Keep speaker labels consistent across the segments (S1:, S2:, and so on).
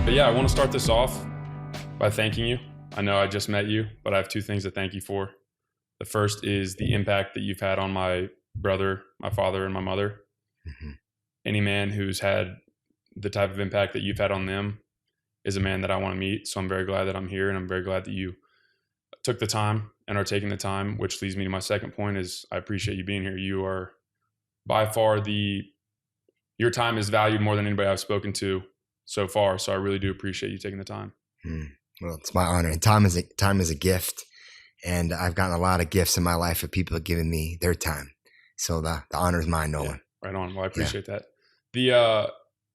S1: But yeah, I want to start this off by thanking you. I know I just met you, but I have two things to thank you for. The first is the impact that you've had on my brother, my father, and my mother. Mm-hmm. Any man who's had the type of impact that you've had on them is a man that I want to meet. So I'm very glad that I'm here, and I'm very glad that you took the time and are taking the time, which leads me to my second point is I appreciate you being here. You are by far your time is valued more than anybody I've spoken to so far. So I really do appreciate you taking the time.
S2: Well, it's my honor. And time is a gift. And I've gotten a lot of gifts in my life of people giving me their time. So the honor is mine, Nolan.
S1: Yeah, right on. Well, I appreciate that.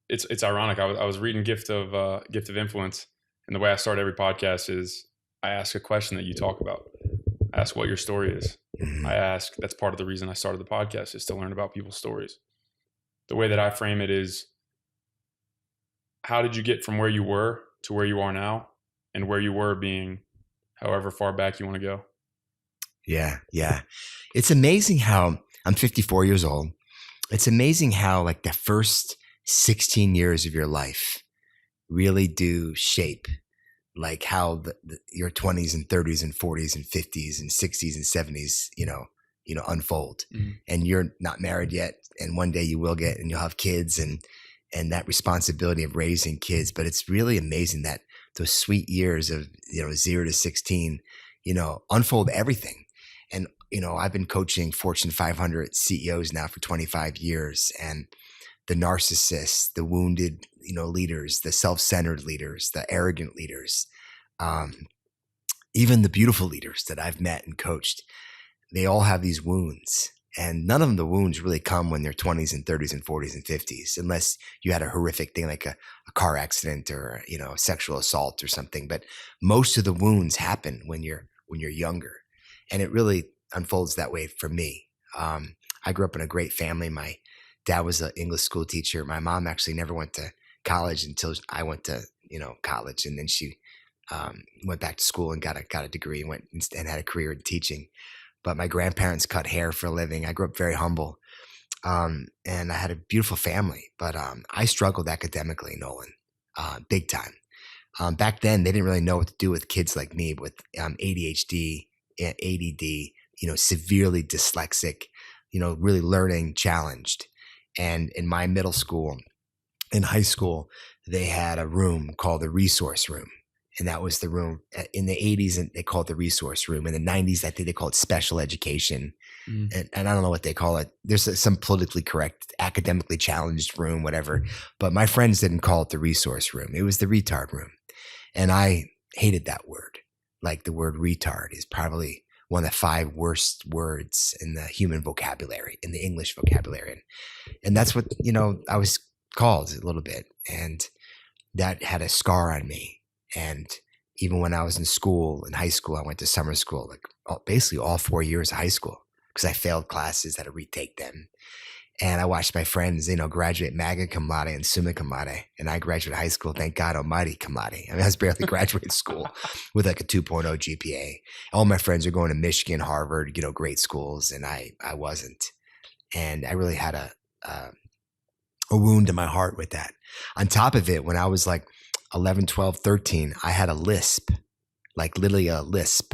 S1: It's ironic. I was reading Gift of Influence, and the way I start every podcast is I ask a question that you talk about. I ask what your story is. Mm-hmm. That's part of the reason I started the podcast is to learn about people's stories. The way that I frame it is, how did you get from where you were to where you are now, and where you were being however far back you want to go?
S2: Yeah. It's amazing how I'm 54 years old. It's amazing how like the first 16 years of your life really do shape like how your 20s and 30s and 40s and 50s and 60s and 70s, unfold. Mm-hmm. And you're not married yet. And one day you will get, and you'll have kids and that responsibility of raising kids. But it's really amazing that those sweet years of, 0 to 16, unfold everything. And, I've been coaching Fortune 500 CEOs now for 25 years, and the narcissists, the wounded, leaders, the self-centered leaders, the arrogant leaders, even the beautiful leaders that I've met and coached, they all have these wounds. And none of the wounds really come when they're 20s and 30s and 40s and 50s, unless you had a horrific thing like a car accident or, sexual assault or something. But most of the wounds happen when you're younger. And it really unfolds that way for me. I grew up in a great family. My dad was an English school teacher. My mom actually never went to college until I went to, college. And then she went back to school and got a degree and went and had a career in teaching. But my grandparents cut hair for a living. I grew up very humble. And I had a beautiful family, but I struggled academically, Nolan, big time. Back then, they didn't really know what to do with kids like me with ADHD, ADD, severely dyslexic, really learning challenged. And in my middle school, in high school, they had a room called the resource room. And that was the room in the 80s, and they called it the resource room. In the 90s, I think they called it special education. And I don't know what they call it. There's some politically correct, academically challenged room, whatever. But my friends didn't call it the resource room. It was the retard room. And I hated that word. Like the word retard is probably one of the 5 worst words in the human vocabulary, in the English vocabulary. And that's what, I was called a little bit. And that had a scar on me. And even when I was in school, in high school, I went to summer school, like basically all 4 years of high school, because I failed classes, had to retake them. And I watched my friends, graduate magna cum laude and summa cum laude. And I graduated high school, thank God almighty, cum laude. I was barely graduating school with like a 2.0 GPA. All my friends are going to Michigan, Harvard, great schools. And I wasn't. And I really had a wound in my heart with that. On top of it, when I was like 11, 12, 13, I had a lisp, like literally a lisp.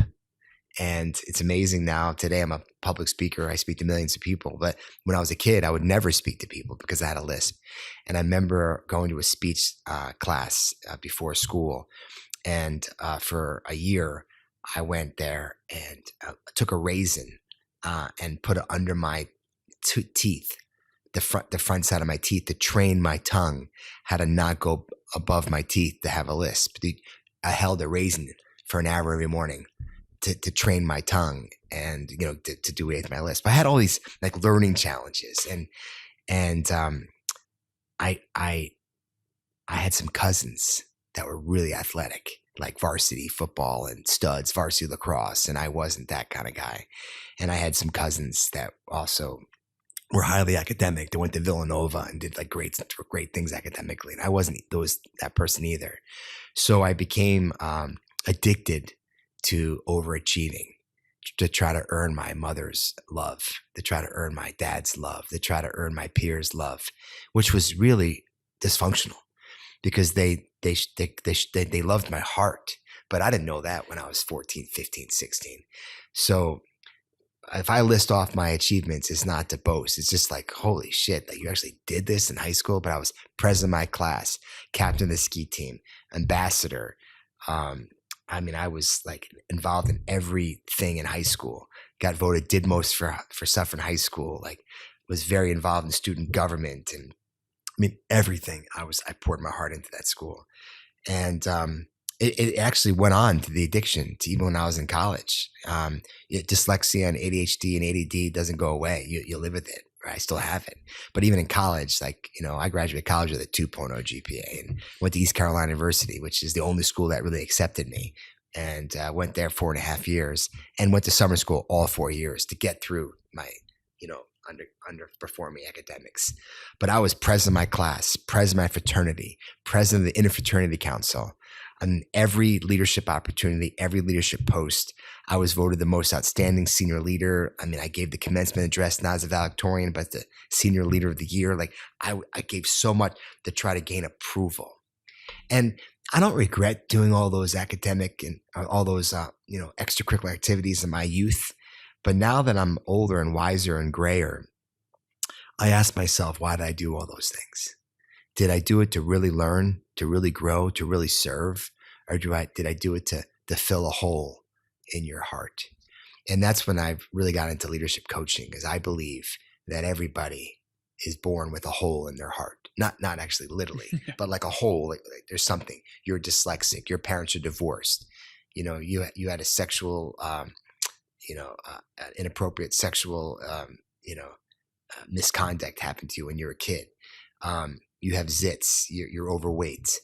S2: And it's amazing now. Today, I'm a public speaker. I speak to millions of people. But when I was a kid, I would never speak to people because I had a lisp. And I remember going to a speech class before school. And for a year, I went there and took a raisin and put it under my teeth, the front side of my teeth, to train my tongue how to not go above my teeth to have a lisp. I held a raisin for an hour every morning to train my tongue and, to do it with my lisp. I had all these like learning challenges, and I had some cousins that were really athletic, like varsity football and studs, varsity lacrosse. And I wasn't that kind of guy. And I had some cousins that also were highly academic. They went to Villanova and did like great things academically. And I wasn't that person either. So I became addicted to overachieving, to try to earn my mother's love, to try to earn my dad's love, to try to earn my peers' love, which was really dysfunctional. because they loved my heart. But I didn't know that when I was 14, 15, 16. So if I list off my achievements, it's not to boast. It's just like, holy shit, like you actually did this in high school. But I was president of my class, captain of the ski team, ambassador. I was like involved in everything in high school. Got voted did most for stuff in high school. Like was very involved in student government, and everything. I poured my heart into that school, and it actually went on to the addiction to even when I was in college. Dyslexia and ADHD and ADD doesn't go away. You live with it. Right? I still have it. But even in college, I graduated college with a 2.0 GPA and went to East Carolina University, which is the only school that really accepted me. And went there 4.5 years and went to summer school all 4 years to get through my, underperforming academics. But I was president of my class, president of my fraternity, president of the Interfraternity Council. On every leadership opportunity, every leadership post, I was voted the most outstanding senior leader. I gave the commencement address, not as a valedictorian, but the senior leader of the year. Like I gave so much to try to gain approval. And I don't regret doing all those academic and all those, extracurricular activities in my youth. But now that I'm older and wiser and grayer, I ask myself, why did I do all those things? Did I do it to really learn, to really grow, to really serve? Or did I do it to fill a hole in your heart? And that's when I've really got into leadership coaching, because I believe that everybody is born with a hole in their heart. Not actually literally, but like a hole, like there's something. You're dyslexic. Your parents are divorced. You had a sexual, inappropriate sexual, misconduct happen to you when you're a kid. You have zits. You're overweight.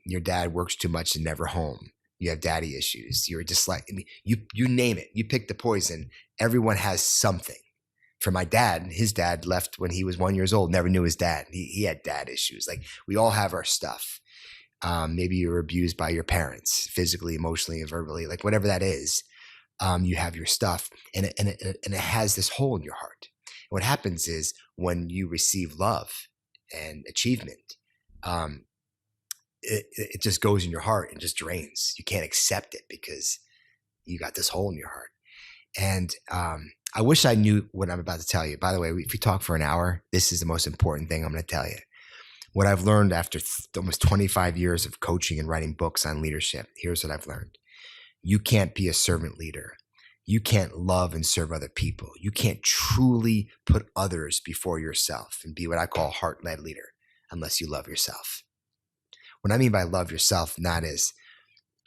S2: Your dad works too much and never home. You have daddy issues. You're dyslexic. You name it. You pick the poison. Everyone has something. For my dad, his dad left when he was 1 year old, never knew his dad. He had dad issues. Like we all have our stuff. Maybe you were abused by your parents, physically, emotionally, and verbally, like whatever that is. You have your stuff, and it has this hole in your heart. And what happens is when you receive love and achievement, it just goes in your heart and just drains. You can't accept it because you got this hole in your heart. And I wish I knew what I'm about to tell you. By the way, if we talk for an hour, this is the most important thing I'm going to tell you. What I've learned after almost 25 years of coaching and writing books on leadership, here's what I've learned. You can't be a servant leader. You can't love and serve other people. You can't truly put others before yourself and be what I call a heart-led leader unless you love yourself. What I mean by love yourself, not as,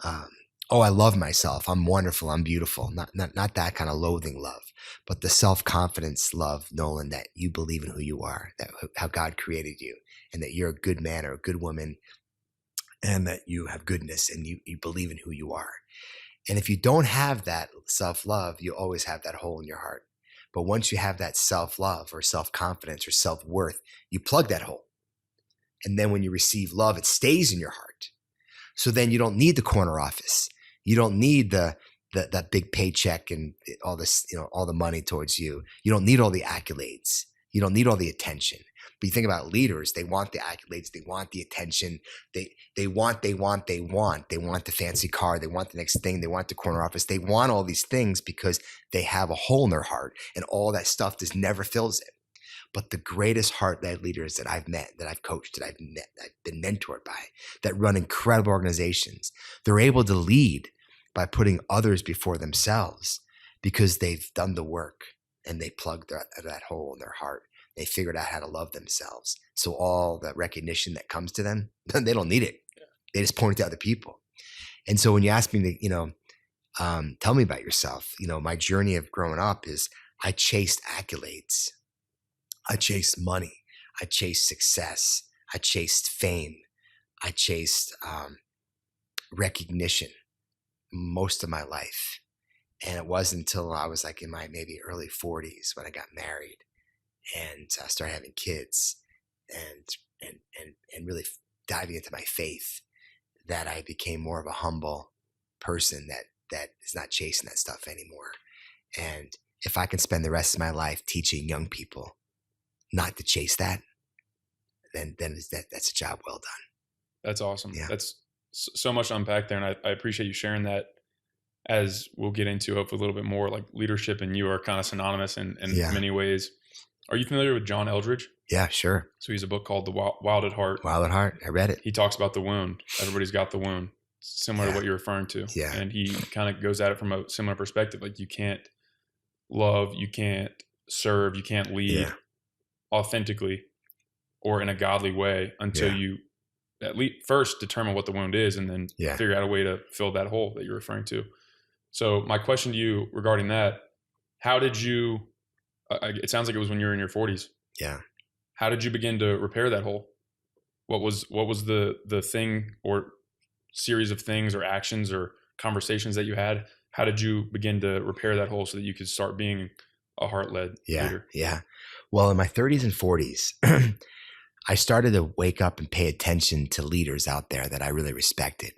S2: I love myself. I'm wonderful. I'm beautiful. Not that kind of loathing love, but the self-confidence love, Nolan, that you believe in who you are, that how God created you, and that you're a good man or a good woman, and that you have goodness and you believe in who you are. And if you don't have that self-love, you always have that hole in your heart. But once you have that self-love or self-confidence or self-worth, you plug that hole. And then when you receive love, it stays in your heart. So then you don't need the corner office. You don't need that big paycheck and all this, all the money towards you. You don't need all the accolades. You don't need all the attention. But you think about leaders, they want the accolades, they want the attention, they want the fancy car, they want the next thing, they want the corner office, they want all these things because they have a hole in their heart, and all that stuff just never fills it. But the greatest heart-led leaders that I've met, that I've coached, that I've been mentored by, that run incredible organizations, they're able to lead by putting others before themselves because they've done the work and they plugged that hole in their heart. They figured out how to love themselves. So all the recognition that comes to them, they don't need it. They just point it to other people. And so when you ask me to, tell me about yourself, my journey of growing up is I chased accolades. I chased money. I chased success. I chased fame. I chased recognition most of my life. And it wasn't until I was like in my maybe early 40s when I got married and started having kids and really diving into my faith that I became more of a humble person that is not chasing that stuff anymore. And if I can spend the rest of my life teaching young people not to chase that, then that's a job well done.
S1: That's awesome.
S2: Yeah.
S1: That's so much to unpack there. And I appreciate you sharing that, as we'll get into hopefully a little bit more. Like leadership and you are kind of synonymous in
S2: Yeah.
S1: many ways. Are you familiar with John Eldredge?
S2: Yeah, sure.
S1: So he's a book called The Wild at Heart.
S2: Wild at Heart. I read it.
S1: He talks about the wound. Everybody's got the wound, similar to what you're referring to.
S2: Yeah.
S1: And he kind of goes at it from a similar perspective. Like you can't love, you can't serve, you can't lead authentically or in a godly way until you at least first determine what the wound is and then figure out a way to fill that hole that you're referring to. So my question to you regarding that, how did you, it sounds like it was when you were in your 40s.
S2: Yeah.
S1: How did you begin to repair that hole? What was the thing or series of things or actions or conversations that you had? How did you begin to repair that hole so that you could start being a heart-led leader?
S2: Yeah. Well, in my 30s and 40s, I started to wake up and pay attention to leaders out there that I really respected,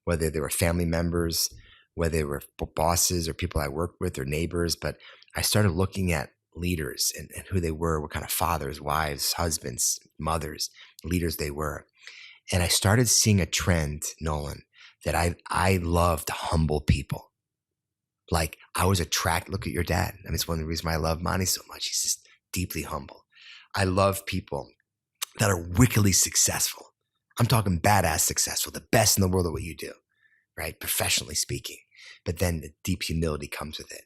S2: whether they were family members, whether they were bosses or people I worked with or neighbors. But I started looking at leaders and who they were, what kind of fathers, wives, husbands, mothers, leaders they were. And I started seeing a trend, Nolan, that I loved humble people. Like I was attracted, look at your dad. I mean, it's one of the reasons why I love Monty so much. He's just deeply humble. I love people that are wickedly successful. I'm talking badass successful, the best in the world at what you do, right? Professionally speaking. But then the deep humility comes with it.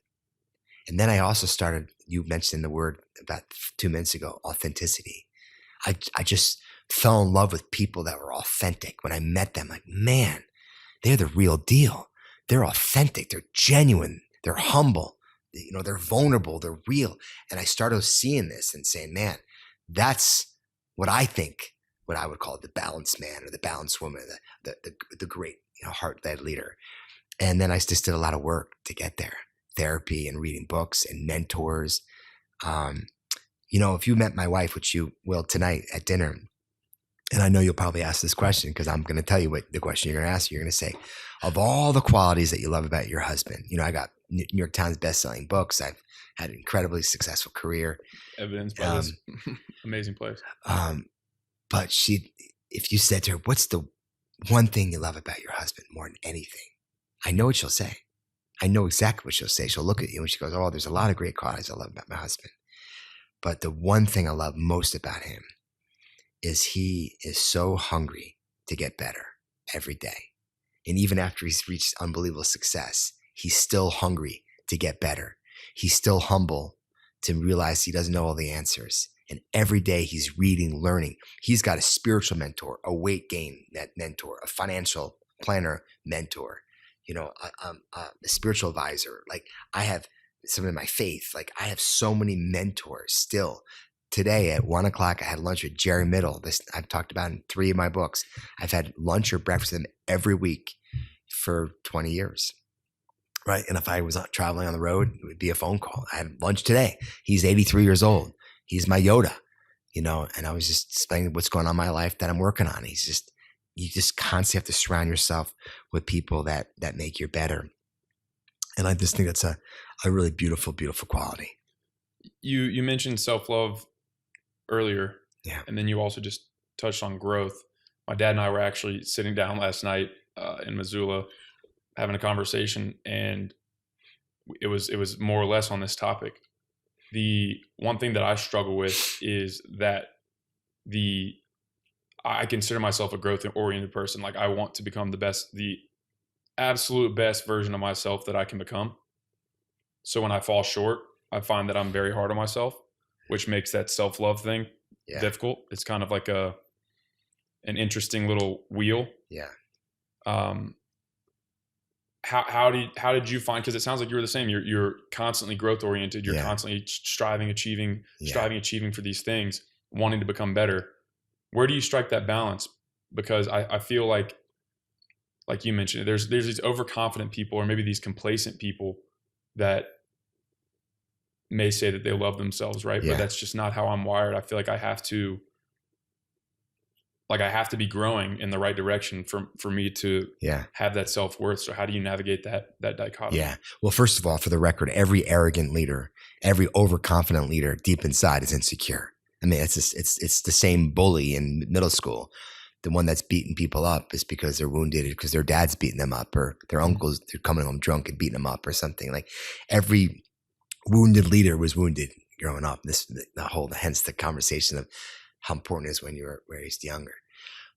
S2: And then I also started, you mentioned the word about 2 minutes ago, authenticity. I just fell in love with people that were authentic. When I met them, like, man, they're the real deal. They're authentic. They're genuine. They're humble. You know, they're vulnerable. They're real. And I started seeing this and saying, man, that's what I think, what I would call the balanced man or the balanced woman, the great, heart-led leader. And then I just did a lot of work to get there. Therapy and reading books and mentors. If you met my wife, which you will tonight at dinner, and I know you'll probably ask this question because I'm going to tell you what the question you're going to ask. You're going to say, of all the qualities that you love about your husband, I got New York Times best-selling books. I've had an incredibly successful career.
S1: Evidenced by this amazing place.
S2: But if you said to her, what's the one thing you love about your husband more than anything? I know what she'll say. I know exactly what she'll say. She'll look at you and she goes, oh, there's a lot of great qualities I love about my husband. But the one thing I love most about him is he is so hungry to get better every day. And even after he's reached unbelievable success, he's still hungry to get better. He's still humble to realize he doesn't know all the answers. And every day he's reading, learning. He's got a spiritual mentor, a weight gain mentor, a financial planner mentor, a spiritual advisor. Like I have some in my faith. Like I have so many mentors still. Today at 1:00, I had lunch with Jerry Middle. This I've talked about in 3 of my books. I've had lunch or breakfast with him every week for 20 years. Right. And if I was not traveling on the road, it would be a phone call. I had lunch today. He's 83 years old. He's my Yoda, and I was just explaining what's going on in my life that I'm working on. You just constantly have to surround yourself with people that make you better. And I just think that's a really beautiful, beautiful quality.
S1: You mentioned self-love earlier.
S2: Yeah.
S1: And then you also just touched on growth. My dad and I were actually sitting down last night in Missoula having a conversation, and it was more or less on this topic. The one thing that I struggle with is that I consider myself a growth-oriented person. Like I want to become the absolute best version of myself that I can become. So when I fall short, I find that I'm very hard on myself, which makes that self-love thing difficult. It's kind of like an interesting little wheel.
S2: Yeah.
S1: How did you find, because it sounds like you were the same. You're constantly growth oriented. You're constantly striving, achieving for these things, wanting to become better. Where do you strike that balance? Because I feel like you mentioned, there's these overconfident people, or maybe these complacent people that may say that they love themselves, right? But that's just not how I'm wired. I feel like I have to be growing in the right direction for me to have that self-worth. So how do you navigate that dichotomy?
S2: Yeah. Well, first of all, for the record, every arrogant leader, every overconfident leader deep inside is insecure. I mean, it's the same bully in middle school. the one that's beating people up is because they're wounded, because their dad's beating them up, or their uncles, they're coming home drunk and beating them up or something. Like every wounded leader was wounded growing up. Hence the conversation of how important it is when you were raised younger.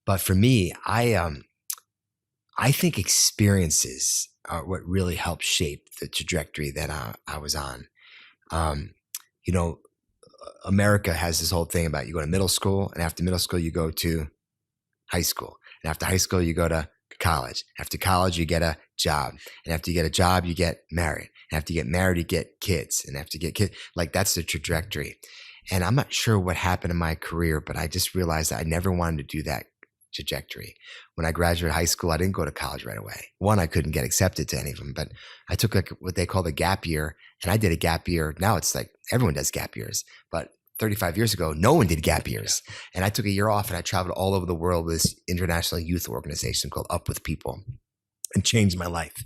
S2: But for me, I think experiences are what really helped shape the trajectory that I was on. America has this whole thing about you go to middle school, and after middle school, you go to high school. And after high school, you go to college. After college, you get a job. And after you get a job, you get married. And after you get married, you get kids. And after you get kids, like that's the trajectory. And I'm not sure what happened in my career, but I just realized that I never wanted to do that trajectory. When I graduated high school, I didn't go to college right away. One, I couldn't get accepted to any of them, but I took like what they call the gap year, and I did a gap year. Now it's like everyone does gap years, but 35 years ago, no one did gap years. And I took a year off and I traveled all over the world with this international youth organization called Up With People, and changed my life.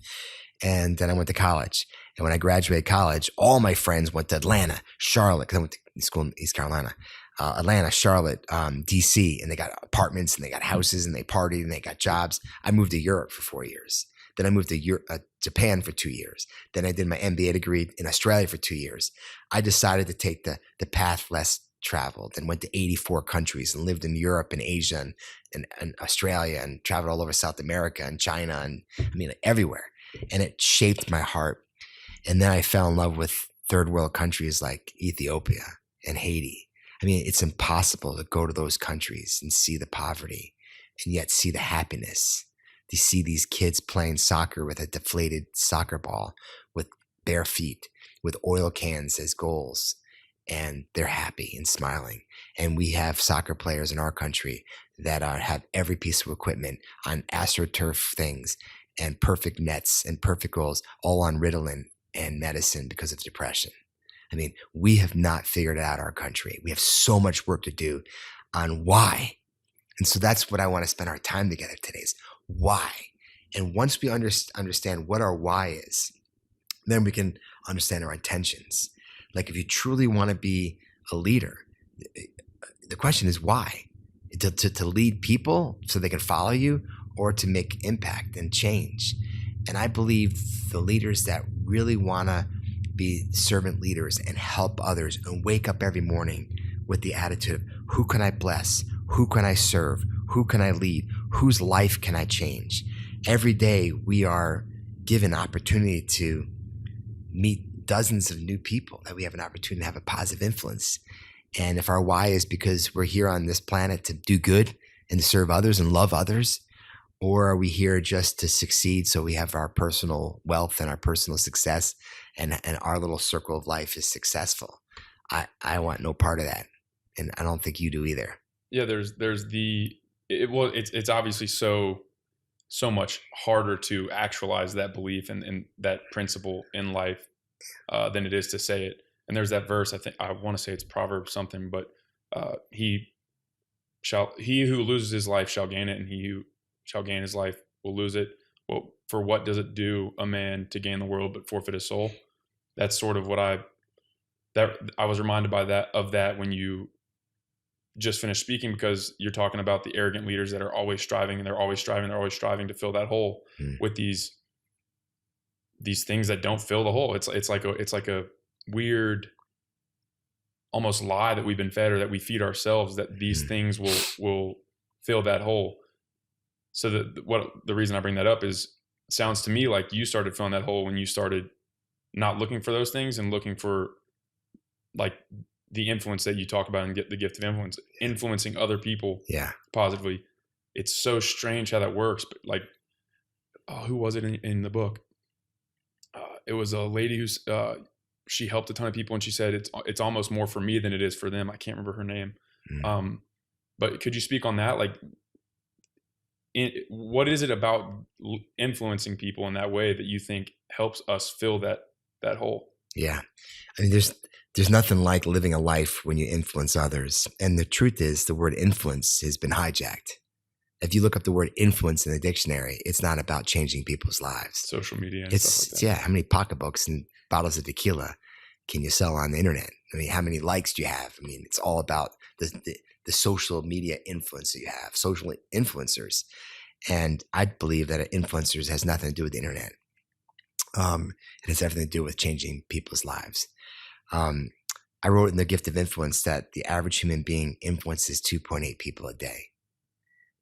S2: And then I went to college. And when I graduated college, all my friends went to Atlanta, Charlotte, because I went to school in East Carolina, Atlanta, Charlotte, DC, and they got apartments and they got houses and they partied and they got jobs. I moved to Europe for 4 years. Then I moved to Japan for 2 years. Then I did my MBA degree in Australia for 2 years. I decided to take the path less traveled and went to 84 countries and lived in Europe and Asia and Australia and traveled all over South America and China and everywhere. And it shaped my heart. And then I fell in love with third world countries like Ethiopia and Haiti. It's impossible to go to those countries and see the poverty and yet see the happiness. To see these kids playing soccer with a deflated soccer ball, with bare feet, with oil cans as goals, and they're happy and smiling. And we have soccer players in our country that have every piece of equipment on AstroTurf things and perfect nets and perfect goals, all on Ritalin and medicine because of depression. We have not figured out our country. We have so much work to do on why. And so that's what I want to spend our time together today is why. And once we understand what our why is, then we can understand our intentions. Like if you truly want to be a leader, the question is why? To lead people so they can follow you, or to make impact and change. And I believe the leaders that really want to be servant leaders and help others and wake up every morning with the attitude of who can I bless? Who can I serve? Who can I lead? Whose life can I change? Every day we are given opportunity to meet dozens of new people that we have an opportunity to have a positive influence. And if our why is because we're here on this planet to do good and to serve others and love others, or are we here just to succeed so we have our personal wealth and our personal success and our little circle of life is successful? I want no part of that. And I don't think you do either.
S1: Yeah, it's obviously so much harder to actualize that belief and that principle in life than it is to say it. And there's that verse, I want to say it's Proverbs something, but he who loses his life shall gain it, and he who shall gain his life will lose it. Well, for what does it do a man to gain the world but forfeit his soul? That's sort of what I was reminded of that when you just finished speaking, because you're talking about the arrogant leaders that are always striving, and they're always striving to fill that hole with these things that don't fill the hole. It's like a weird almost lie that we've been fed, or that we feed ourselves, that these things will fill that hole. So the reason I bring that up is, it sounds to me like you started filling that hole when you started not looking for those things and looking for like the influence that you talk about and get the gift of influencing other people positively. It's so strange how that works. But like, who was it in the book? It was a lady who's she helped a ton of people, and she said it's almost more for me than it is for them. I can't remember her name. But could you speak on that? Like, what is it about influencing people in that way that you think helps us fill that hole?
S2: Yeah. There's nothing like living a life when you influence others. And the truth is, the word influence has been hijacked. If you look up the word influence in the dictionary, it's not about changing people's lives.
S1: Social media and stuff like that.
S2: How many pocketbooks and bottles of tequila can you sell on the internet? I mean, how many likes do you have? I mean, it's all about the social media influence that you have, social influencers. And I believe that influencers has nothing to do with the internet. It has everything to do with changing people's lives. I wrote in The Gift of Influence that the average human being influences 2.8 people a day.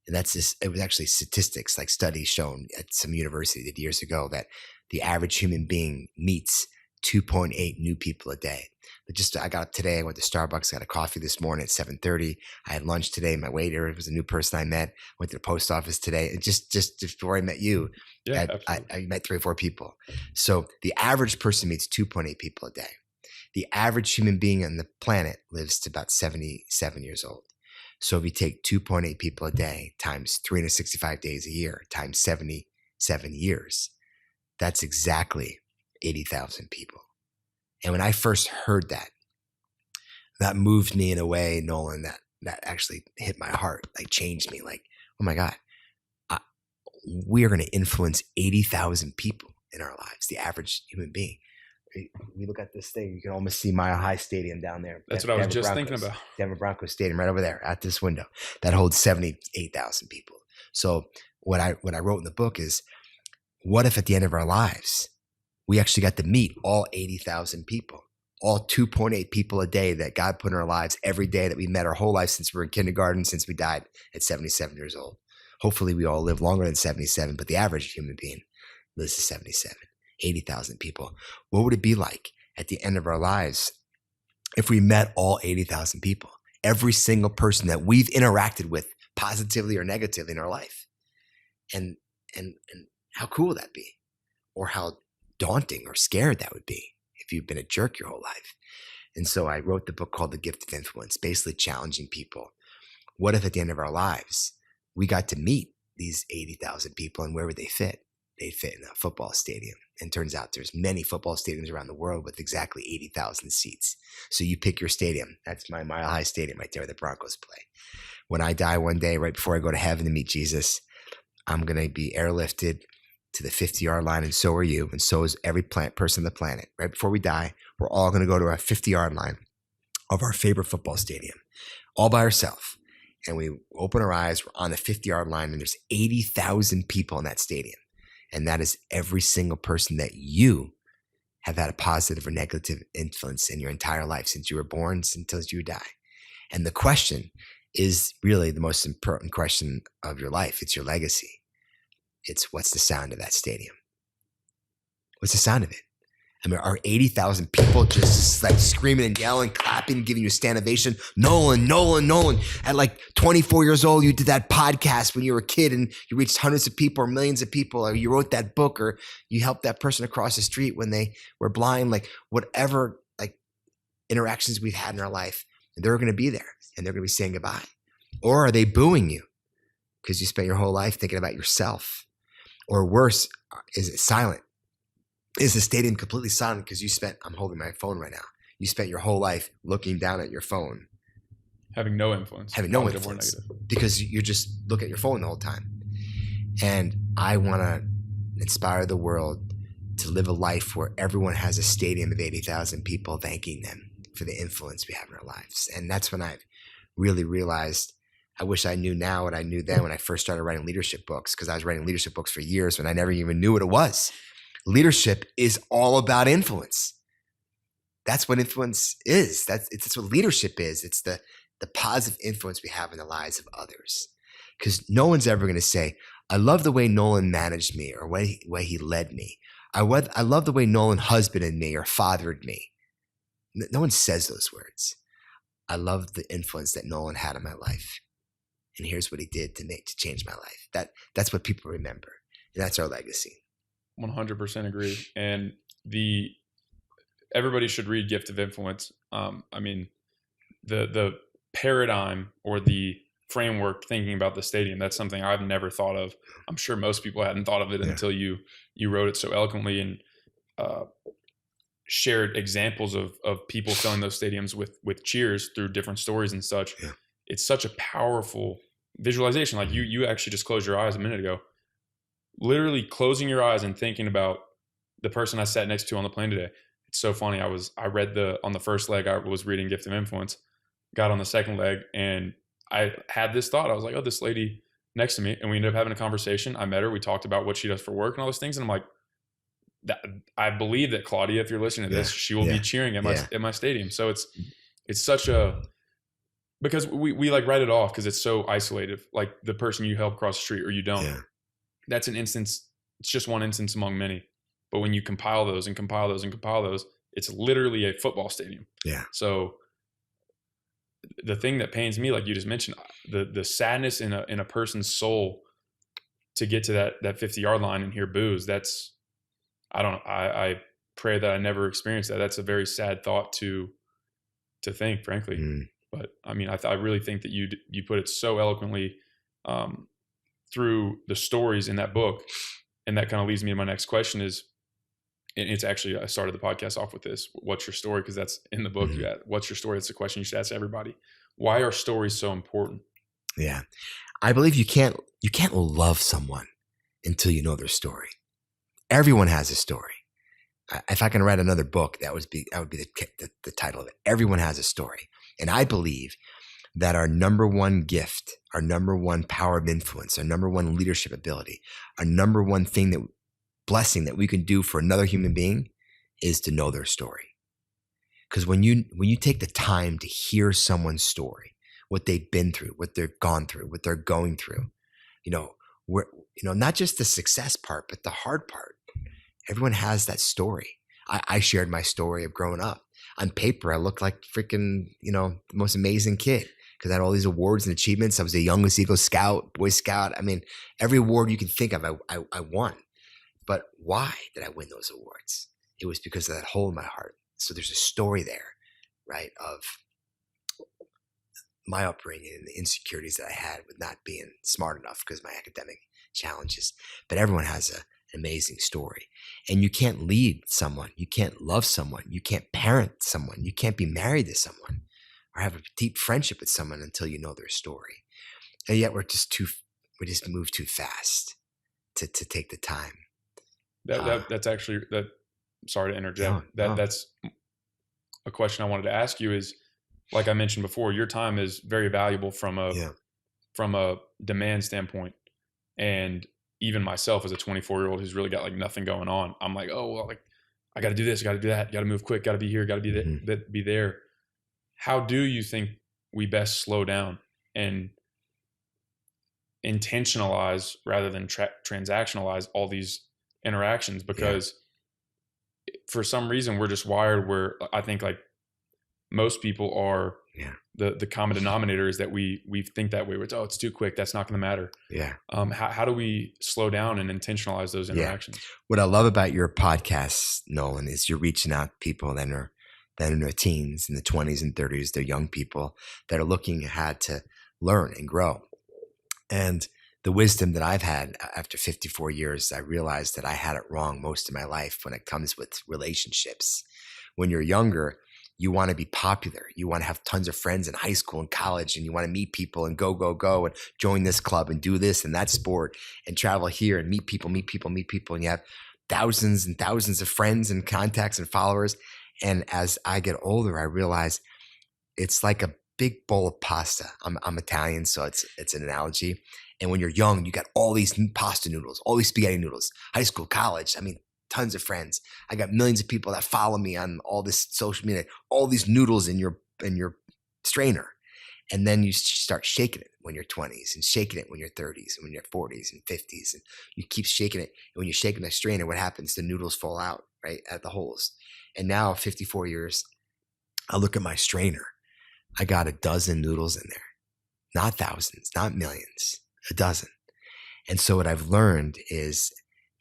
S2: And that's just, it was actually statistics, like studies shown at some university did years ago, that the average human being meets 2.8 new people a day. But just, I got up today, I went to Starbucks, got a coffee this morning at 7:30. I had lunch today. My waiter was a new person I met. Went to the post office today. And just before I met you, I met 3 or 4 people. So the average person meets 2.8 people a day. The average human being on the planet lives to about 77 years old. So if you take 2.8 people a day times 365 days a year times 77 years, that's exactly 80,000 people. And when I first heard that, that moved me in a way, Nolan, that actually hit my heart, like changed me. Like, oh my God, we are going to influence 80,000 people in our lives, the average human being. We look at this thing, you can almost see Mile High Stadium down there.
S1: That's what I was just thinking about.
S2: Denver Broncos Stadium right over there at this window that holds 78,000 people. So what I wrote in the book is, what if at the end of our lives, we actually got to meet all 80,000 people, all 2.8 people a day that God put in our lives every day that we met our whole life since we were in kindergarten, since we died at 77 years old. Hopefully we all live longer than 77, but the average human being lives to 77. 80,000 people. What would it be like at the end of our lives if we met all 80,000 people, every single person that we've interacted with positively or negatively in our life? And how cool would that be? Or how daunting or scared that would be if you've been a jerk your whole life. And so I wrote the book called The Gift of Influence, basically challenging people. What if at the end of our lives, we got to meet these 80,000 people, and where would they fit? They'd fit in a football stadium. And turns out there's many football stadiums around the world with exactly 80,000 seats. So you pick your stadium. That's my Mile High Stadium right there where the Broncos play. When I die one day, right before I go to heaven to meet Jesus, I'm going to be airlifted to the 50-yard line, and so are you, and so is every person on the planet. Right before we die, we're all going to go to our 50-yard line of our favorite football stadium, all by ourselves. And we open our eyes, we're on the 50-yard line, and there's 80,000 people in that stadium. And that is every single person that you have had a positive or negative influence in your entire life since you were born until you die. And the question is really the most important question of your life. It's your legacy. It's, what's the sound of that stadium? What's the sound of it? I mean, are 80,000 people just like screaming and yelling, clapping, giving you a stand ovation? Nolan, Nolan, Nolan. At like 24 years old, you did that podcast when you were a kid and you reached hundreds of people or millions of people, or you wrote that book, or you helped that person across the street when they were blind, like whatever like interactions we've had in our life, they're going to be there and they're going to be saying goodbye. Or are they booing you because you spent your whole life thinking about yourself? Or worse, is it silent? Is the stadium completely silent because you spent, I'm holding my phone right now, you spent your whole life looking down at your phone.
S1: Having no influence.
S2: Having no influence. Because you just look at your phone the whole time. And I want to inspire the world to live a life where everyone has a stadium of 80,000 people thanking them for the influence we have in our lives. And that's when I've really realized, I wish I knew now what I knew then when I first started writing leadership books, because I was writing leadership books for years when I never even knew what it was. Leadership is all about influence. That's what influence is. That's what leadership is. It's the positive influence we have in the lives of others. Because no one's ever going to say, I love the way Nolan managed me, or way he led me. I love the way Nolan husbanded me or fathered me. No one says those words. I love the influence that Nolan had in my life. And here's what he did to change my life. That's what people remember. And that's our legacy.
S1: 100% agree. And everybody should read Gift of Influence. I mean, the paradigm or the framework thinking about the stadium, that's something I've never thought of. I'm sure most people hadn't thought of it until you wrote it so eloquently and shared examples of people filling those stadiums with cheers through different stories and such. Yeah. It's such a powerful visualization. Like you actually just closed your eyes a minute ago. Literally closing your eyes and thinking about the person I sat next to on the plane today. it's so funny. I read on the first leg, I was reading Gift of Influence, got on the second leg, and I had this thought. I was like, oh, this lady next to me, and we ended up having a conversation. I met her. We talked about what she does for work and all those things. And I'm like, I believe that Claudia, if you're listening to this, she will be cheering at my stadium. So it's such a, because we like write it off because it's so isolated. Like the person you help cross the street or you don't. Yeah. That's an instance. It's just one instance among many. But when you compile those and compile those and compile those, it's literally a football stadium. Yeah. So the thing that pains me, like you just mentioned, the sadness in a person's soul to get to that 50-yard line and hear boos, that's, I don't know. I pray that I never experience that. That's a very sad thought to think, frankly. But I mean, I really think that you put it so eloquently through the stories in that book. And that kind of leads me to my next question is, and it's actually, I started the podcast off with this. What's your story? Because that's in the book. What's your story? That's a question you should ask everybody. Why are stories so important? Yeah. I believe you can't love someone until you know their story. Everyone has a story. If I can write another book, that would be the title of it. Everyone has a story. And I believe that our number one gift, our number one power of influence, our number one leadership ability, our number one blessing that we can do for another human being is to know their story. Because when you take the time to hear someone's story, what they've been through, what they've gone through, what they're going through, not just the success part, but the hard part. Everyone has that story. I shared my story of growing up. On paper, I looked like freaking, the most amazing kid because I had all these awards and achievements. I was the youngest Eagle Scout, Boy Scout. I mean, every award you can think of, I won. But why did I win those awards? It was because of that hole in my heart. So there's a story there, right, of my upbringing and the insecurities that I had with not being smart enough because of my academic challenges. But everyone has an amazing story. And you can't lead someone. You can't love someone. You can't parent someone. You can't be married to someone or have a deep friendship with someone until you know their story. And yet we just move too fast to take the time. That's actually that. Sorry to interject. That's a question I wanted to ask you is, like I mentioned before, your time is very valuable from a demand standpoint. And even myself as a 24-year-old who's really got like nothing going on, I'm like, oh, well, like I got to do this, got to do that, got to move quick, got to be here, got to be be there. How do you think we best slow down and intentionalize rather than transactionalize all these interactions? Because for some reason we're just wired where I think like most people are the common denominator is that we think that way. It's too quick. That's not going to matter. Yeah. How do we slow down and intentionalize those interactions? What I love about your podcast, Nolan, is you're reaching out to people that are in their teens, in the 20s and 30s. They're young people that are looking ahead to learn and grow. And the wisdom that I've had after 54 years, I realized that I had it wrong most of my life when it comes with relationships. When you're younger, you want to be popular. You want to have tons of friends in high school and college, and you want to meet people and go and join this club and do this and that sport and travel here and meet people. And you have thousands and thousands of friends and contacts and followers. And as I get older, I realize it's like a big bowl of pasta. I'm Italian, so it's an analogy. And when you're young, you got all these pasta noodles, all these spaghetti noodles, high school, college. I mean, tons of friends. I got millions of people that follow me on all this social media, all these noodles in your strainer. And then you start shaking it when you're 20s and shaking it when you're 30s and when you're 40s and 50s. And you keep shaking it. And when you're shaking the strainer, what happens? The noodles fall out, right, at the holes. And now 54 years, I look at my strainer. I got a dozen noodles in there, not thousands, not millions, a dozen. And so what I've learned is,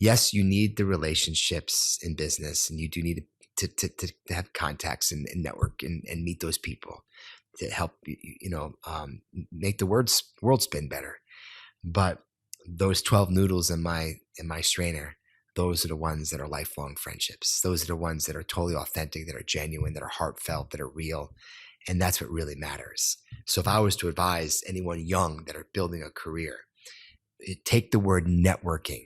S1: yes, you need the relationships in business, and you do need to have contacts and network and meet those people to help make the world spin better. But those 12 noodles in my strainer, those are the ones that are lifelong friendships. Those are the ones that are totally authentic, that are genuine, that are heartfelt, that are real. And that's what really matters. So if I was to advise anyone young that are building a career, take the word networking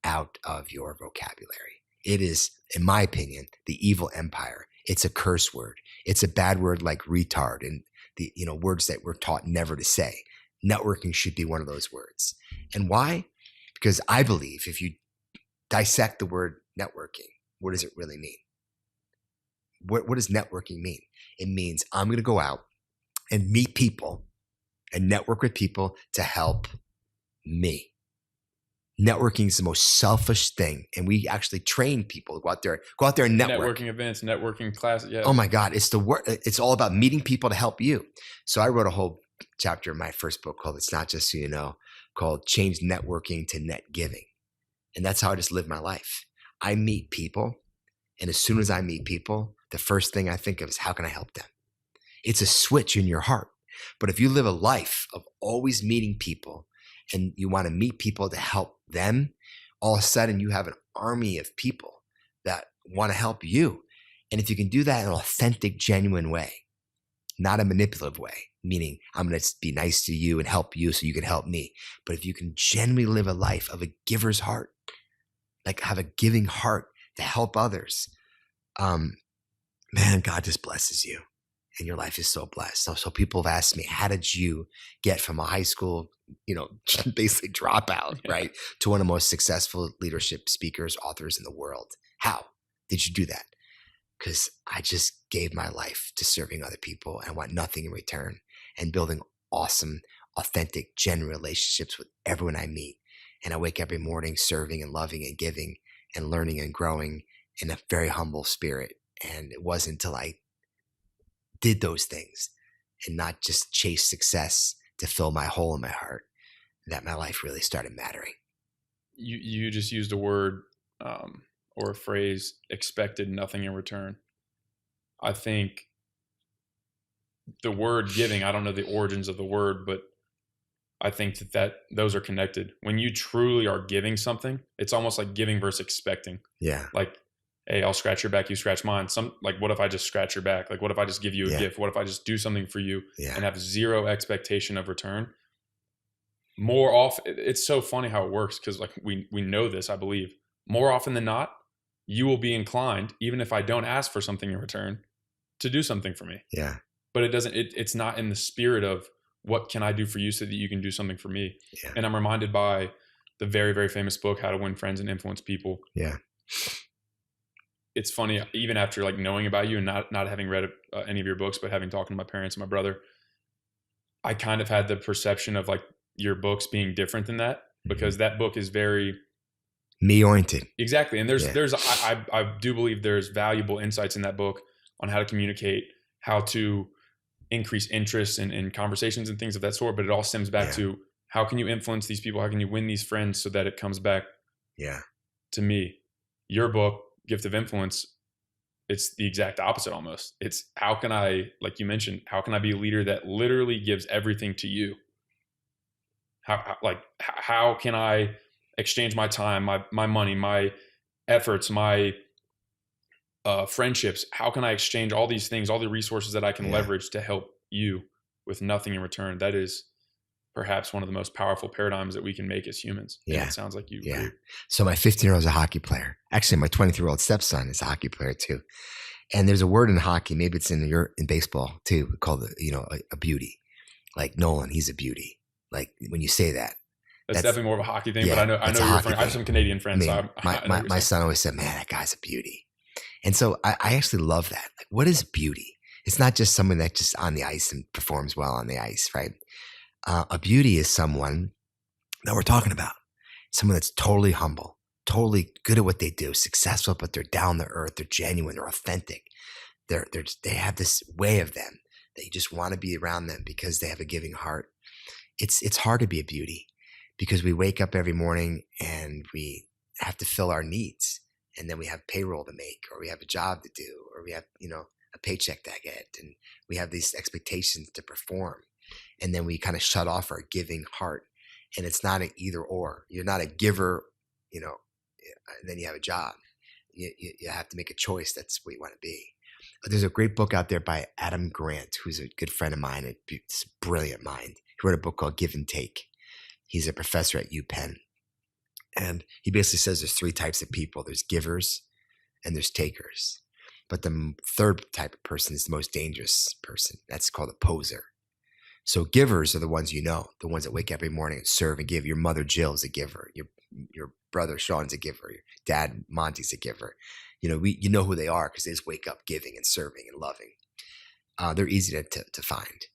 S1: out of your vocabulary.
S2: It is, in my opinion, the evil empire. It's a curse word. It's a bad word like retard and the words that we're taught never to say. Networking should be one of those words. And why? Because I believe if you dissect the word networking, what does it really mean? What does networking mean? It means I'm going to go out and meet people and network with people to help me. Networking is the most selfish thing. And we actually train people to go out there and network.
S1: Networking events, networking classes. Yeah.
S2: Oh my God. It's all about meeting people to help you. So I wrote a whole chapter in my first book called It's Not Just So You Know, called Change Networking to Net Giving. And that's how I just live my life. I meet people. And as soon as I meet people, the first thing I think of is how can I help them? It's a switch in your heart. But if you live a life of always meeting people and you want to meet people to help them, all of a sudden you have an army of people that want to help you. And if you can do that in an authentic, genuine way, not a manipulative way, meaning I'm going to be nice to you and help you so you can help me. But if you can genuinely live a life of a giver's heart, like have a giving heart to help others, man, God just blesses you. And your life is so blessed. So people have asked me, how did you get from a high school, basically dropout, right, to one of the most successful leadership speakers, authors in the world? How did you do that? Because I just gave my life to serving other people and want nothing in return and building awesome, authentic, genuine relationships with everyone I meet. And I wake every morning serving and loving and giving and learning and growing in a very humble spirit. And it wasn't until I did those things and not just chase success to fill my hole in my heart that my life really started mattering.
S1: You just used a word or a phrase, expected nothing in return. I think the word giving, I don't know the origins of the word, but I think that those are connected. When you truly are giving something, it's almost like giving versus expecting.
S2: Yeah.
S1: Like, hey, I'll scratch your back, you scratch mine. What if I just scratch your back? Like, what if I just give you a gift? What if I just do something for you and have zero expectation of return? More often, it's so funny how it works because like we know this, I believe. More often than not, you will be inclined, even if I don't ask for something in return, to do something for me.
S2: Yeah.
S1: But it's not in the spirit of what can I do for you so that you can do something for me.
S2: Yeah.
S1: And I'm reminded by the very, very famous book, How to Win Friends and Influence People.
S2: Yeah.
S1: It's funny, even after like knowing about you and not having read any of your books, but having talked to my parents and my brother, I kind of had the perception of like your books being different than that because that book is very
S2: me oriented.
S1: Exactly. And I do believe there's valuable insights in that book on how to communicate, how to increase interest in conversations and things of that sort. But it all stems back to how can you influence these people? How can you win these friends so that it comes back to me? Your book, Gift of Influence, it's the exact opposite almost. It's how can I, like you mentioned, how can I be a leader that literally gives everything to you? How can I exchange my time, my money, my efforts, my friendships? How can I exchange all these things, all the resources that I can leverage to help you with nothing in return? That is perhaps one of the most powerful paradigms that we can make as humans.
S2: Yeah.
S1: And it sounds like you.
S2: Yeah.
S1: Agree.
S2: So my 15-year-old is a hockey player. Actually, my 23-year-old stepson is a hockey player too. And there's a word in hockey, maybe it's in baseball too, called a beauty. Like Nolan, he's a beauty. Like when you say that.
S1: That's definitely more of a hockey thing, but I know you're friend. I have some Canadian friends.
S2: My son always said, man, that guy's a beauty. And so I actually love that. Like, what is beauty? It's not just someone that just on the ice and performs well on the ice, right? A beauty is someone that we're talking about. Someone that's totally humble, totally good at what they do, successful, but they're down to earth, they're genuine, they're authentic. They have this way of them that you just want to be around them because they have a giving heart. It's hard to be a beauty because we wake up every morning and we have to fill our needs. And then we have payroll to make, or we have a job to do, or we have, a paycheck to get. And we have these expectations to perform. And then we kind of shut off our giving heart. And it's not an either or. You're not a giver, and then you have a job. You have to make a choice. That's what you want to be. But there's a great book out there by Adam Grant, who's a good friend of mine, a brilliant mind. He wrote a book called Give and Take. He's a professor at UPenn. And he basically says there's three types of people. There's givers, and there's takers. But the third type of person is the most dangerous person. That's called a poser. So givers are the ones the ones that wake up every morning and serve and give. Your mother Jill's a giver. Your brother Sean's a giver. Your dad Monty's a giver. You know who they are because they just wake up giving and serving and loving. They're easy to find.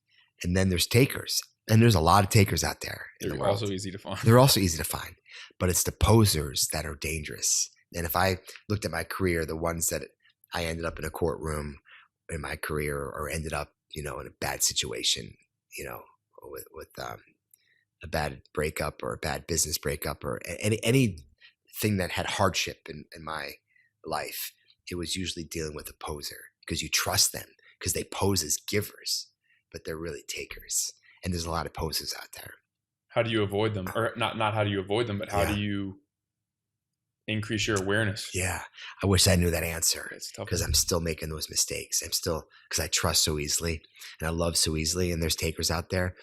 S2: And then there's takers. And there's a lot of takers out there in the world.
S1: They're also easy to find.
S2: They're also easy to find. But it's the posers that are dangerous. And if I looked at my career, the ones that I ended up in a courtroom in my career or ended up, in a bad situation, with a bad breakup or a bad business breakup or anything that had hardship in my life, it was usually dealing with a poser because you trust them because they pose as givers, but they're really takers. And there's a lot of posers out there.
S1: How do you avoid them? Or not how do you avoid them, but how do you increase your awareness?
S2: Yeah. I wish I knew that answer
S1: It's tough
S2: because I'm still making those mistakes. Because I trust so easily and I love so easily. And there's takers out there.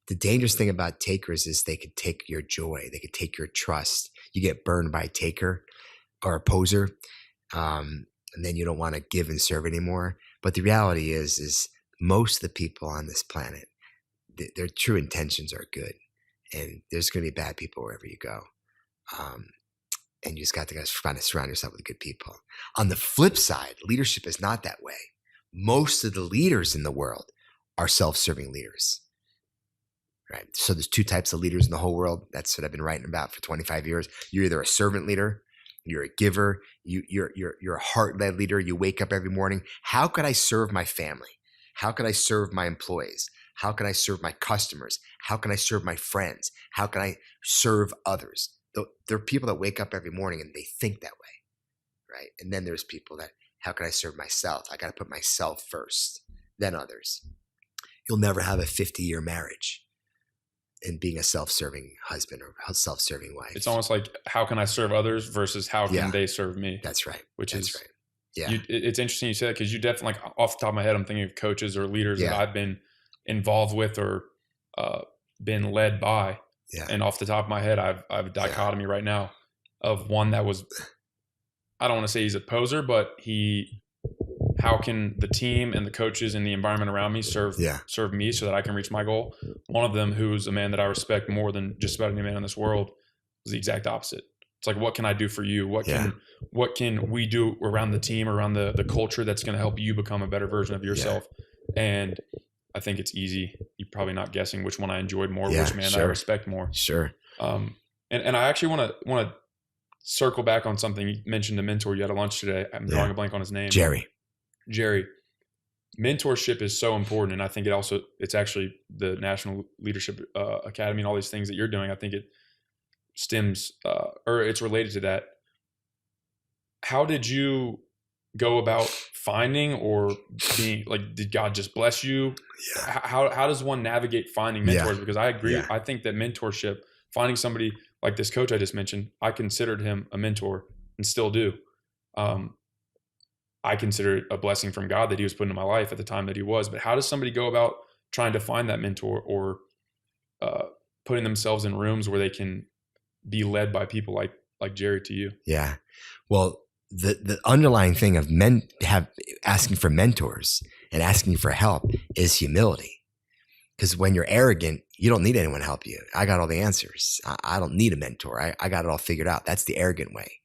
S2: The dangerous thing about takers is they could take your joy. They could take your trust. You get burned by a taker or a poser. And then you don't want to give and serve anymore. But the reality is most of the people on this planet, their true intentions are good. And there's going to be bad people wherever you go. And you just got to find to surround yourself with good people. On the flip side, leadership is not that way. Most of the leaders in the world are self-serving leaders, right? So there's two types of leaders in the whole world. That's what I've been writing about for 25 years. You're either a servant leader, you're a giver, you're a heart-led leader. You wake up every morning. How could I serve my family? How could I serve my employees? How can I serve my customers? How can I serve my friends? How can I serve others? There are people that wake up every morning and they think that way, right? And then there's people that, how can I serve myself? I got to put myself first, then others. You'll never have a 50-year marriage in being a self-serving husband or self-serving wife.
S1: It's almost like, how can I serve others versus how can they serve me?
S2: That's right.
S1: That's right.
S2: Yeah.
S1: It's interesting you say that because you definitely, like, off the top of my head, I'm thinking of coaches or leaders that I've been involved with or been led by.
S2: Yeah.
S1: And off the top of my head, I have a dichotomy right now of one that was, I don't want to say he's a poser, but how can the team and the coaches and the environment around me serve me so that I can reach my goal? One of them, who's a man that I respect more than just about any man in this world, was the exact opposite. It's like, what can I do for you? What can we do around the team, around the culture that's going to help you become a better version of yourself? And I think it's easy. You're probably not guessing which one I enjoyed more, which man I respect more.
S2: Sure.
S1: And I actually want to circle back on something. You mentioned a mentor you had at lunch today. I'm drawing a blank on his name.
S2: Jerry.
S1: Mentorship is so important. And I think it's actually the National Leadership Academy and all these things that you're doing. I think it stems or it's related to that. How did you go about finding or being like, did God just bless you? Yeah. How does one navigate finding mentors? Because I agree. I think that mentorship, finding somebody like this coach I just mentioned, I considered him a mentor and still do. I consider it a blessing from God that he was put into my life at the time that he was. But how does somebody go about trying to find that mentor or putting themselves in rooms where they can be led by people like Jerry to you? Yeah.
S2: Well, the underlying thing of asking for mentors and asking for help is humility. Because when you're arrogant, you don't need anyone to help you. I got all the answers. I don't need a mentor. I got it all figured out. That's the arrogant way.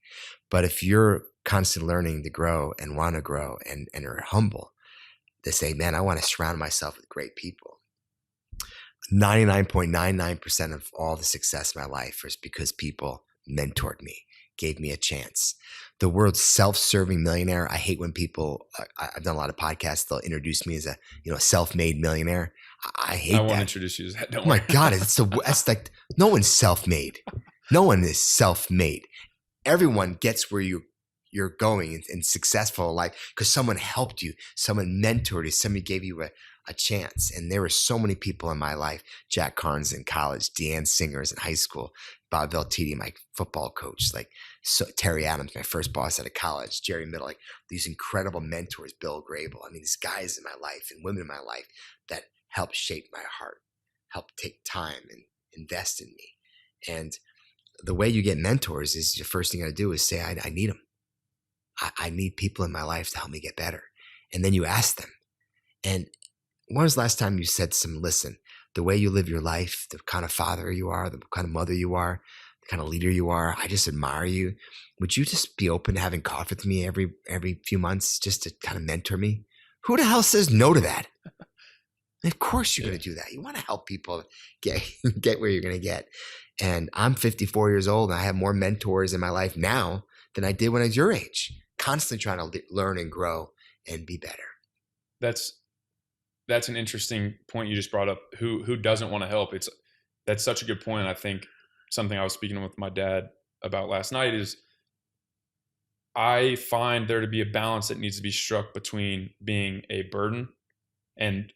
S2: But if you're constantly learning to grow and want to grow and are humble, to say, man, I want to surround myself with great people. 99.99% of all the success in my life is because people mentored me, gave me a chance. The word self-serving millionaire, I hate when people, I've done a lot of podcasts, they'll introduce me as a self-made millionaire. I hate that.
S1: I won't introduce you as that. Don't
S2: worry. My God, that's like, no one's self-made. No one is self-made. Everyone gets where you're going and successful in life because someone helped you, someone mentored you, somebody gave you a chance. And there were so many people in my life, Jack Carnes in college, Deanne Singers in high school, Bob Veltiti, my football coach, Terry Adams, my first boss out of college, Jerry Middle, these incredible mentors, Bill Grable. I mean, these guys in my life and women in my life that helped shape my heart, helped take time and invest in me. And the way you get mentors is the first thing you got to do is say, I need them. I need people in my life to help me get better. And then you ask them. And when was the last time you said to them, listen, the way you live your life, the kind of father you are, the kind of mother you are, the kind of leader you are, I just admire you. Would you just be open to having coffee with me every few months just to kind of mentor me? Who the hell says no to that? And of course you're going to do that. You want to help people get where you're going to get. And I'm 54 years old and I have more mentors in my life now than I did when I was your age. Constantly trying to learn and grow and be better.
S1: That's an interesting point you just brought up. Who doesn't want to help? That's such a good point. I think something I was speaking with my dad about last night is I find there to be a balance that needs to be struck between being a burden and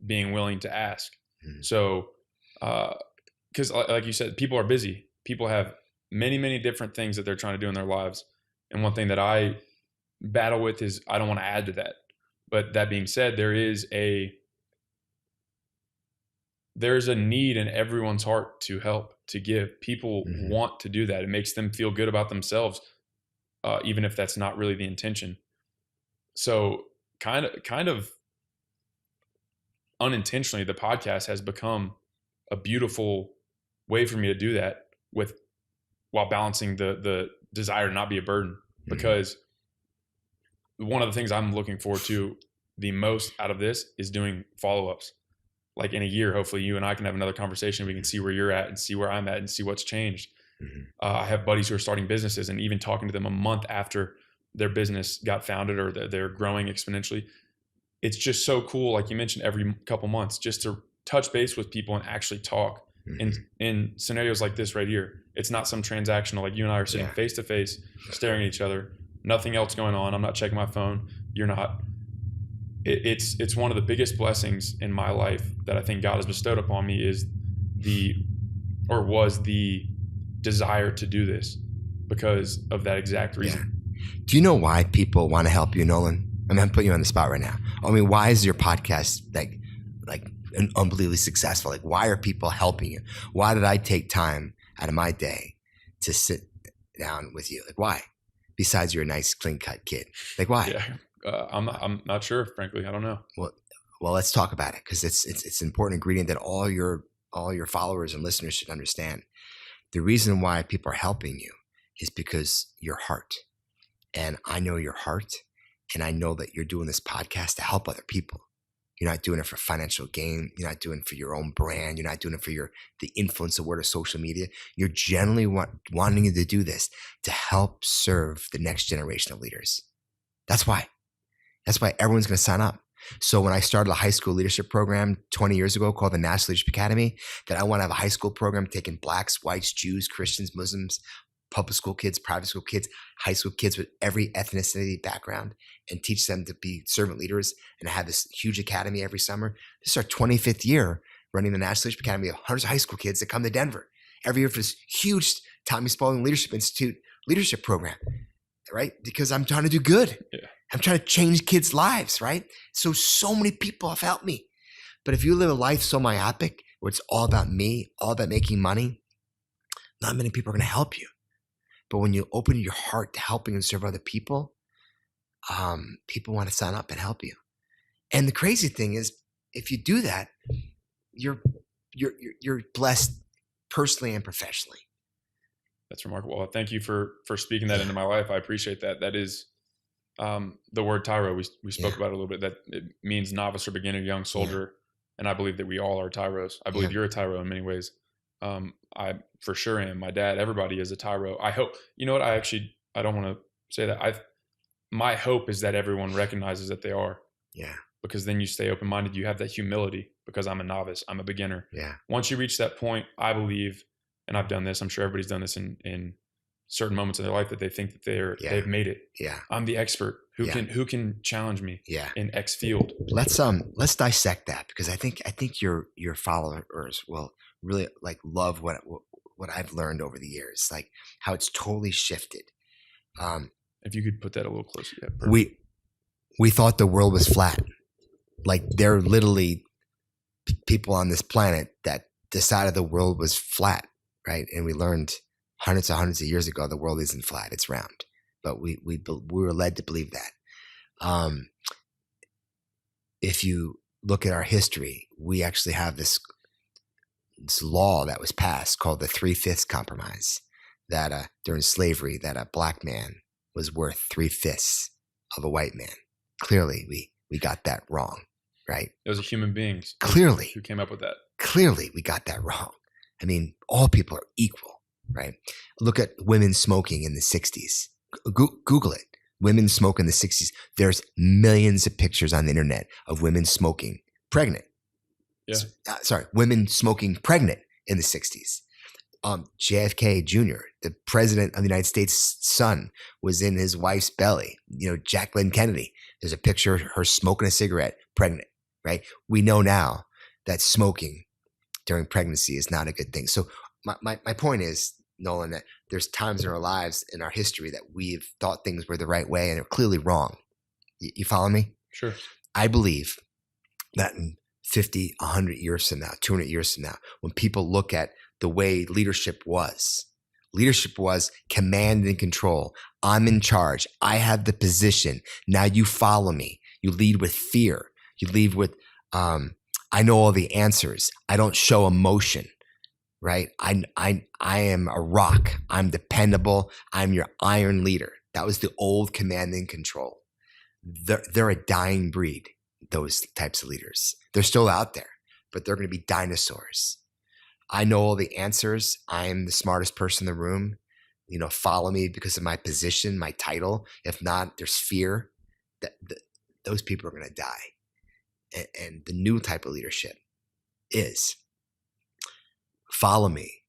S1: being willing to ask. Mm-hmm. So, because like you said, people are busy. People have many, many different things that they're trying to do in their lives. And one thing that I battle with is I don't want to add to that. But that being said, there's a need in everyone's heart to help, to give. People mm-hmm. want to do that. It makes them feel good about themselves, even if that's not really the intention. So kind of unintentionally, the podcast has become a beautiful way for me to do that while balancing the desire to not be a burden. Mm-hmm. Because one of the things I'm looking forward to the most out of this is doing follow-ups. Like in a year, hopefully you and I can have another conversation. We can see where you're at and see where I'm at and see what's changed. Mm-hmm. I have buddies who are starting businesses, and even talking to them a month after their business got founded or they're growing exponentially. It's just so cool. Like you mentioned, every couple months, just to touch base with people and actually talk. Mm-hmm. In scenarios like this right here, it's not some transactional, like you and I are sitting face to face, staring at each other, nothing else going on. I'm not checking my phone. You're not. It's one of the biggest blessings in my life that I think God has bestowed upon me was the desire to do this because of that exact reason.
S2: Yeah. Do you know why people want to help you, Nolan? I mean, I'm putting you on the spot right now. I mean, why is your podcast like unbelievably successful? Like, why are people helping you? Why did I take time out of my day to sit down with you? Like, why? Besides, you're a nice, clean-cut kid. Like, why?
S1: Yeah. I'm not sure, frankly. I don't know.
S2: Well, let's talk about it because it's an important ingredient that all your followers and listeners should understand. The reason why people are helping you is because your heart, and I know your heart, and I know that you're doing this podcast to help other people. You're not doing it for financial gain. You're not doing it for your own brand. You're not doing it for the influence of word of social media. You're generally wanting to do this to help serve the next generation of leaders. That's why everyone's going to sign up. So when I started a high school leadership program 20 years ago called the National Leadership Academy, that I want to have a high school program taking blacks, whites, Jews, Christians, Muslims, public school kids, private school kids, high school kids with every ethnicity background, and teach them to be servant leaders and have this huge academy every summer. This is our 25th year running the National Leadership Academy of hundreds of high school kids that come to Denver every year for this huge Tommy Spaulding Leadership Institute leadership program, right? Because I'm trying to do good. Yeah. I'm trying to change kids' lives, right? So many people have helped me. But if you live a life so myopic, where it's all about me, all about making money, not many people are going to help you. But when you open your heart to helping and serve other people, people want to sign up and help you. And the crazy thing is, if you do that, you're blessed personally and professionally.
S1: That's remarkable. Well, thank you for speaking that into my life. I appreciate that. That is the word Tyro. We spoke about it a little bit. That it means novice or beginner, young soldier. And I believe that we all are Tyros. I believe you're a Tyro in many ways. I for sure am. My dad, everybody is a Tyro. I hope, you know what? I don't want to say that. My hope is that everyone recognizes that they are. Yeah. Because then you stay open-minded. You have that humility because I'm a novice. I'm a beginner. Yeah. Once you reach that point, I believe, and I've done this, I'm sure everybody's done this in certain moments in their life that they think that they've made it. Yeah. I'm the expert who can challenge me in X field.
S2: Let's dissect that because I think your followers will really love what I've learned over the years, like how it's totally shifted.
S1: If you could put that a little closer. Yeah,
S2: we thought the world was flat. Like there are literally people on this planet that decided the world was flat, right? And we learned hundreds of years ago, the world isn't flat, it's round. but we were led to believe that. If you look at our history, we actually have this law that was passed called the 3/5 Compromise, that during slavery, that a black man was worth 3/5 of a white man. Clearly, we got that wrong, right?
S1: Those are human beings.
S2: Clearly.
S1: Who came up with that.
S2: Clearly, we got that wrong. I mean, all people are equal, right? Look at women smoking in the 60s. Google it. Women smoke in the 60s. There's millions of pictures on the internet of women smoking pregnant.
S1: Yeah.
S2: Women smoking pregnant in the 60s. JFK Jr., the president of the United States' son, was in his wife's belly. Jacqueline Kennedy, there's a picture of her smoking a cigarette, pregnant, right? We know now that smoking during pregnancy is not a good thing. So my point is, Nolan, that there's times in our lives, in our history, that we've thought things were the right way and they're clearly wrong. You follow me?
S1: Sure.
S2: I believe that in 50, 100 years from now, 200 years from now, when people look at the way leadership was command and control. I'm in charge. I have the position. Now you follow me. You lead with fear. You lead with, I know all the answers. I don't show emotion, right? I am a rock. I'm dependable. I'm your iron leader. That was the old command and control. They're a dying breed, those types of leaders. They're still out there, but they're going to be dinosaurs. I know all the answers. I'm the smartest person in the room. Follow me because of my position, my title. If not, there's fear. Those people are going to die. And the new type of leadership is follow me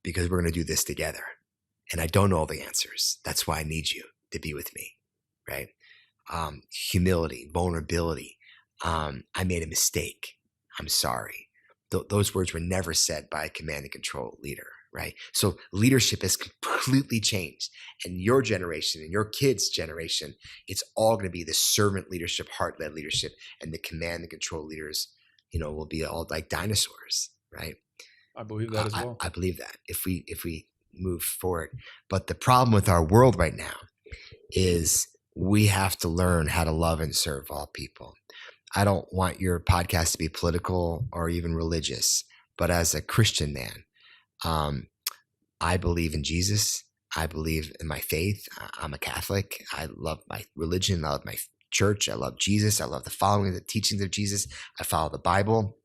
S2: because we're going to do this together. And I don't know all the answers. That's why I need you to be with me, right? Humility, vulnerability. I made a mistake. I'm sorry. Those words were never said by a command and control leader, right? So leadership has completely changed. And your generation and your kids' generation, it's all going to be the servant leadership, heart-led leadership, and the command and control leaders, will be all like dinosaurs, right?
S1: I believe that as well.
S2: I believe that if we move forward. But the problem with our world right now is we have to learn how to love and serve all people. I don't want your podcast to be political or even religious, but as a Christian man, I believe in Jesus. I believe in my faith. I'm a Catholic. I love my religion. I love my church. I love Jesus. I love the following of the teachings of Jesus. I follow the Bible.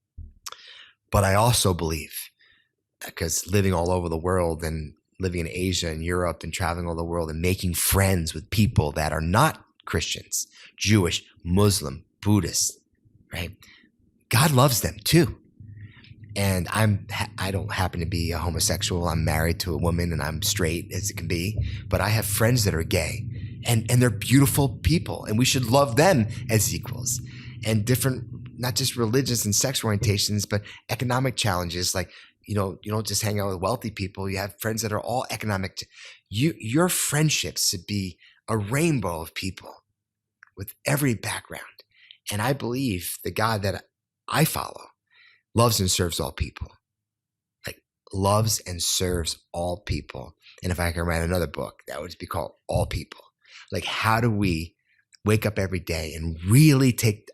S2: But I also believe, because living all over the world and living in Asia and Europe and traveling all the world and making friends with people that are not Christians, Jewish, Muslim, Buddhist, right? God loves them too. And I don't happen to be a homosexual. I'm married to a woman and I'm straight as it can be, but I have friends that are gay and they're beautiful people and we should love them as equals. And different, not just religious and sexual orientations, but economic challenges. Like, you don't just hang out with wealthy people. You have friends that are all economic. Your friendships should be a rainbow of people with every background. And I believe the God that I follow loves and serves all people. Like loves and serves all people. And if I can write another book, that would be called All People. Like how do we wake up every day and really take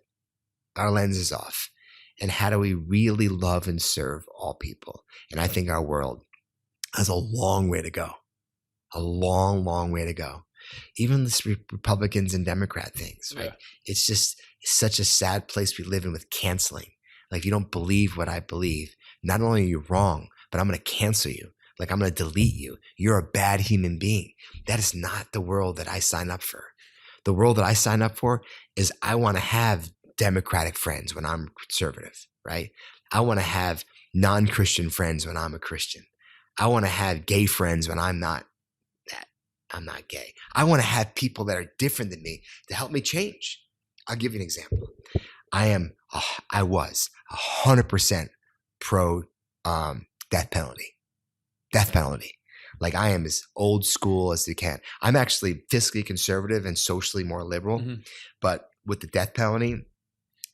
S2: our lenses off? And how do we really love and serve all people? And I think our world has a long way to go. A long, long way to go. Even this Republicans and Democrat things, right? Yeah. It's just such a sad place we live in with canceling. Like if you don't believe what I believe, not only are you wrong, but I'm going to cancel you. Like I'm going to delete you. You're a bad human being. That is not the world that I sign up for. The world that I sign up for is I want to have Democratic friends when I'm conservative, right? I want to have non-Christian friends when I'm a Christian. I want to have gay friends when I'm not gay. I want to have people that are different than me to help me change. I'll give you an example. I was 100% pro death penalty. Death penalty. Like I am as old school as you can. I'm actually fiscally conservative and socially more liberal. Mm-hmm. But with the death penalty,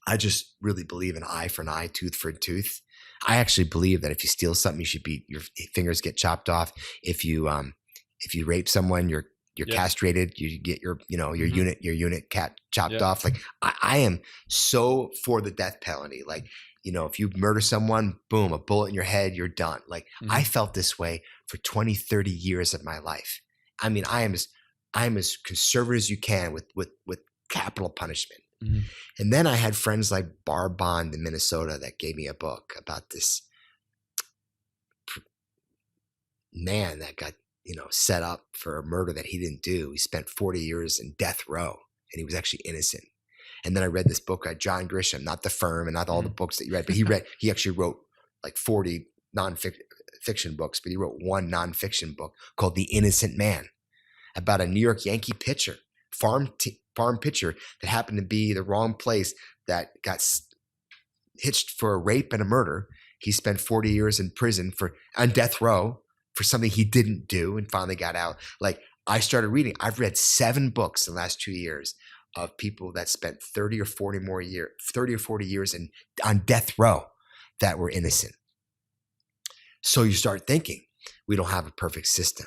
S2: I just really believe in eye for an eye, tooth for a tooth. I actually believe that if you steal something, your fingers get chopped off. If you rape someone, you're
S1: Yeah.
S2: castrated, you get your
S1: Mhm.
S2: unit chopped
S1: Yeah.
S2: off. Like I am so for the death penalty. Like, if you murder someone, boom, a bullet in your head, you're done. Like I
S1: Mhm.
S2: felt this way for 20, 30 years of my life. I mean, I am as conservative as you can with capital punishment.
S1: Mhm.
S2: And then I had friends like Barb Bond in Minnesota that gave me a book about this man that got, set up for a murder that he didn't do. He spent 40 years in death row and he was actually innocent. And then I read this book by John Grisham, not The Firm and not all the
S1: Mhm.
S2: books that you read, but he actually wrote like 40 non-fiction books, but he wrote one nonfiction book called The Innocent Man about a New York Yankee pitcher, farm pitcher that happened to be the wrong place, that got hitched for a rape and a murder. He spent 40 years in prison on death row for something he didn't do and finally got out. Like I started reading. I've read 7 books in the last 2 years of people that spent 30 or 40 years on death row that were innocent. So you start thinking, we don't have a perfect system.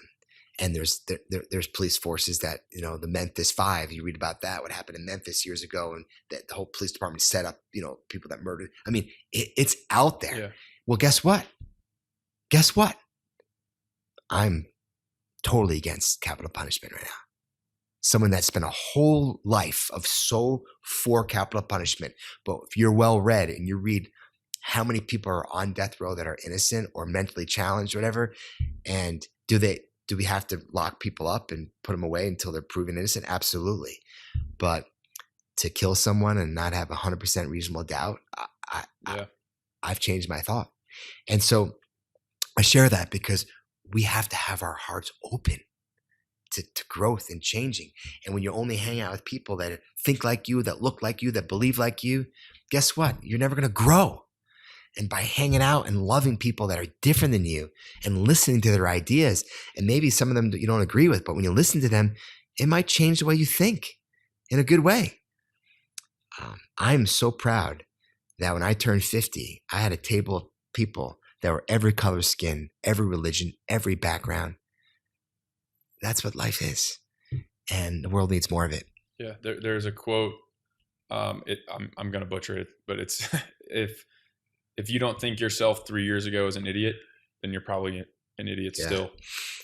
S2: And there's police forces that, the Memphis 5, you read about that, what happened in Memphis years ago, and that the whole police department set up, people that murdered. I mean, it's out there.
S1: Yeah.
S2: Well, guess what? I'm totally against capital punishment right now. Someone that spent a whole life of so for capital punishment. But if you're well read and you read how many people are on death row that are innocent or mentally challenged or whatever, and do we have to lock people up and put them away until they're proven innocent? Absolutely. But to kill someone and not have 100% reasonable doubt, I've changed my thought. And so I share that because we have to have our hearts open to growth and changing. And when you only hang out with people that think like you, that look like you, that believe like you, guess what? You're never going to grow. And by hanging out and loving people that are different than you and listening to their ideas, and maybe some of them that you don't agree with, but when you listen to them, it might change the way you think in a good way. I'm so proud that when I turned 50, I had a table of people that were every color skin, every religion, every background. That's what life is. And the world needs more of it.
S1: Yeah. There's a quote. I'm going to butcher it, but it's if you don't think yourself 3 years ago as an idiot, then you're probably an idiot still.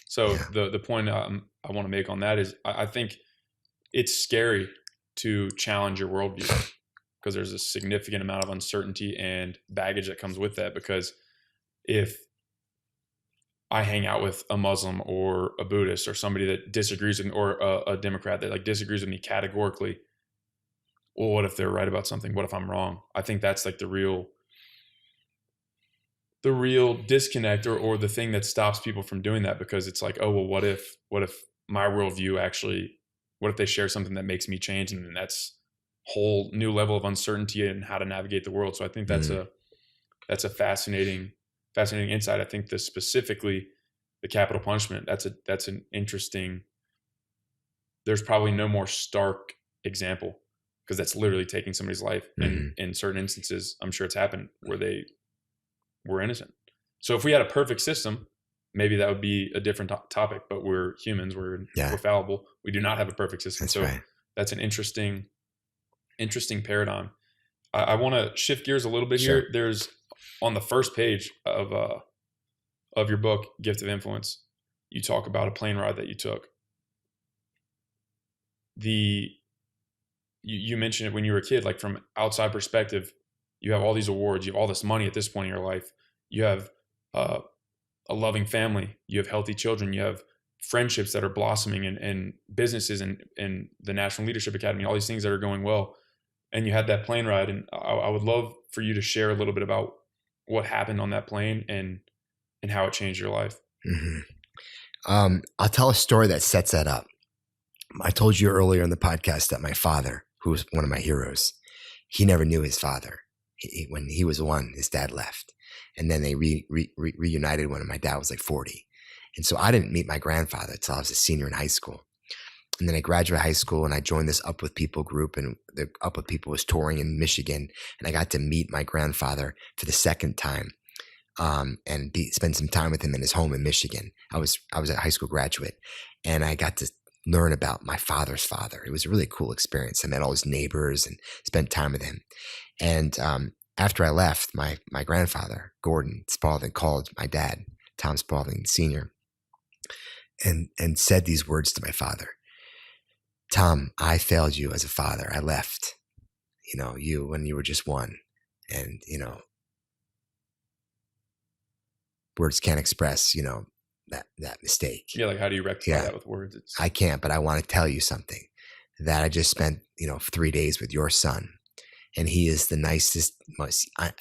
S1: So the point I want to make on that is I think it's scary to challenge your worldview because there's a significant amount of uncertainty and baggage that comes with that. Because if I hang out with a Muslim or a Buddhist or somebody that disagrees with me, or a Democrat that like disagrees with me categorically, well, what if they're right about something? What if I'm wrong? I think that's like the real disconnect or the thing that stops people from doing that, because it's like, oh, well, what if my worldview actually, what if they share something that makes me change? And then that's whole new level of uncertainty and how to navigate the world. So I think that's a fascinating insight. I think specifically the capital punishment, that's an interesting, there's probably no more stark example, because that's literally taking somebody's life. And in certain instances, I'm sure it's happened where they were innocent. So if we had a perfect system, maybe that would be a different topic, but we're humans, we're fallible. We do not have a perfect system. That's right. That's an interesting paradigm. I want to shift gears a little bit here. There's on the first page of your book, Gift of Influence, you talk about a plane ride that you took. You mentioned it when you were a kid, like from outside perspective, you have all these awards, you have all this money at this point in your life, you have a loving family, you have healthy children, you have friendships that are blossoming, and businesses and the National Leadership Academy, all these things that are going well. And you had that plane ride. And I would love for you to share a little bit about what happened on that plane and how it changed your life.
S2: I'll tell a story that sets that up. I told you earlier in the podcast that my father, who was one of my heroes, he never knew his father. When he was 1, his dad left. And then they reunited when my dad was like 40. And so I didn't meet my grandfather until I was a senior in high school. And then I graduated high school and I joined this Up With People group, and the Up With People was touring in Michigan. And I got to meet my grandfather for the second time and spend some time with him in his home in Michigan. I was a high school graduate, and I got to learn about my father's father. It was a really cool experience. I met all his neighbors and spent time with him. And after I left, my grandfather, Gordon Spaulding, called my dad, Tom Spaulding Sr., and said these words to my father. Tom, I failed you as a father. I left, you when you were just one. And, words can't express, that mistake.
S1: Yeah, like how do you rectify that with words?
S2: I can't, but I want to tell you something, that I just spent, 3 days with your son, and he is the nicest,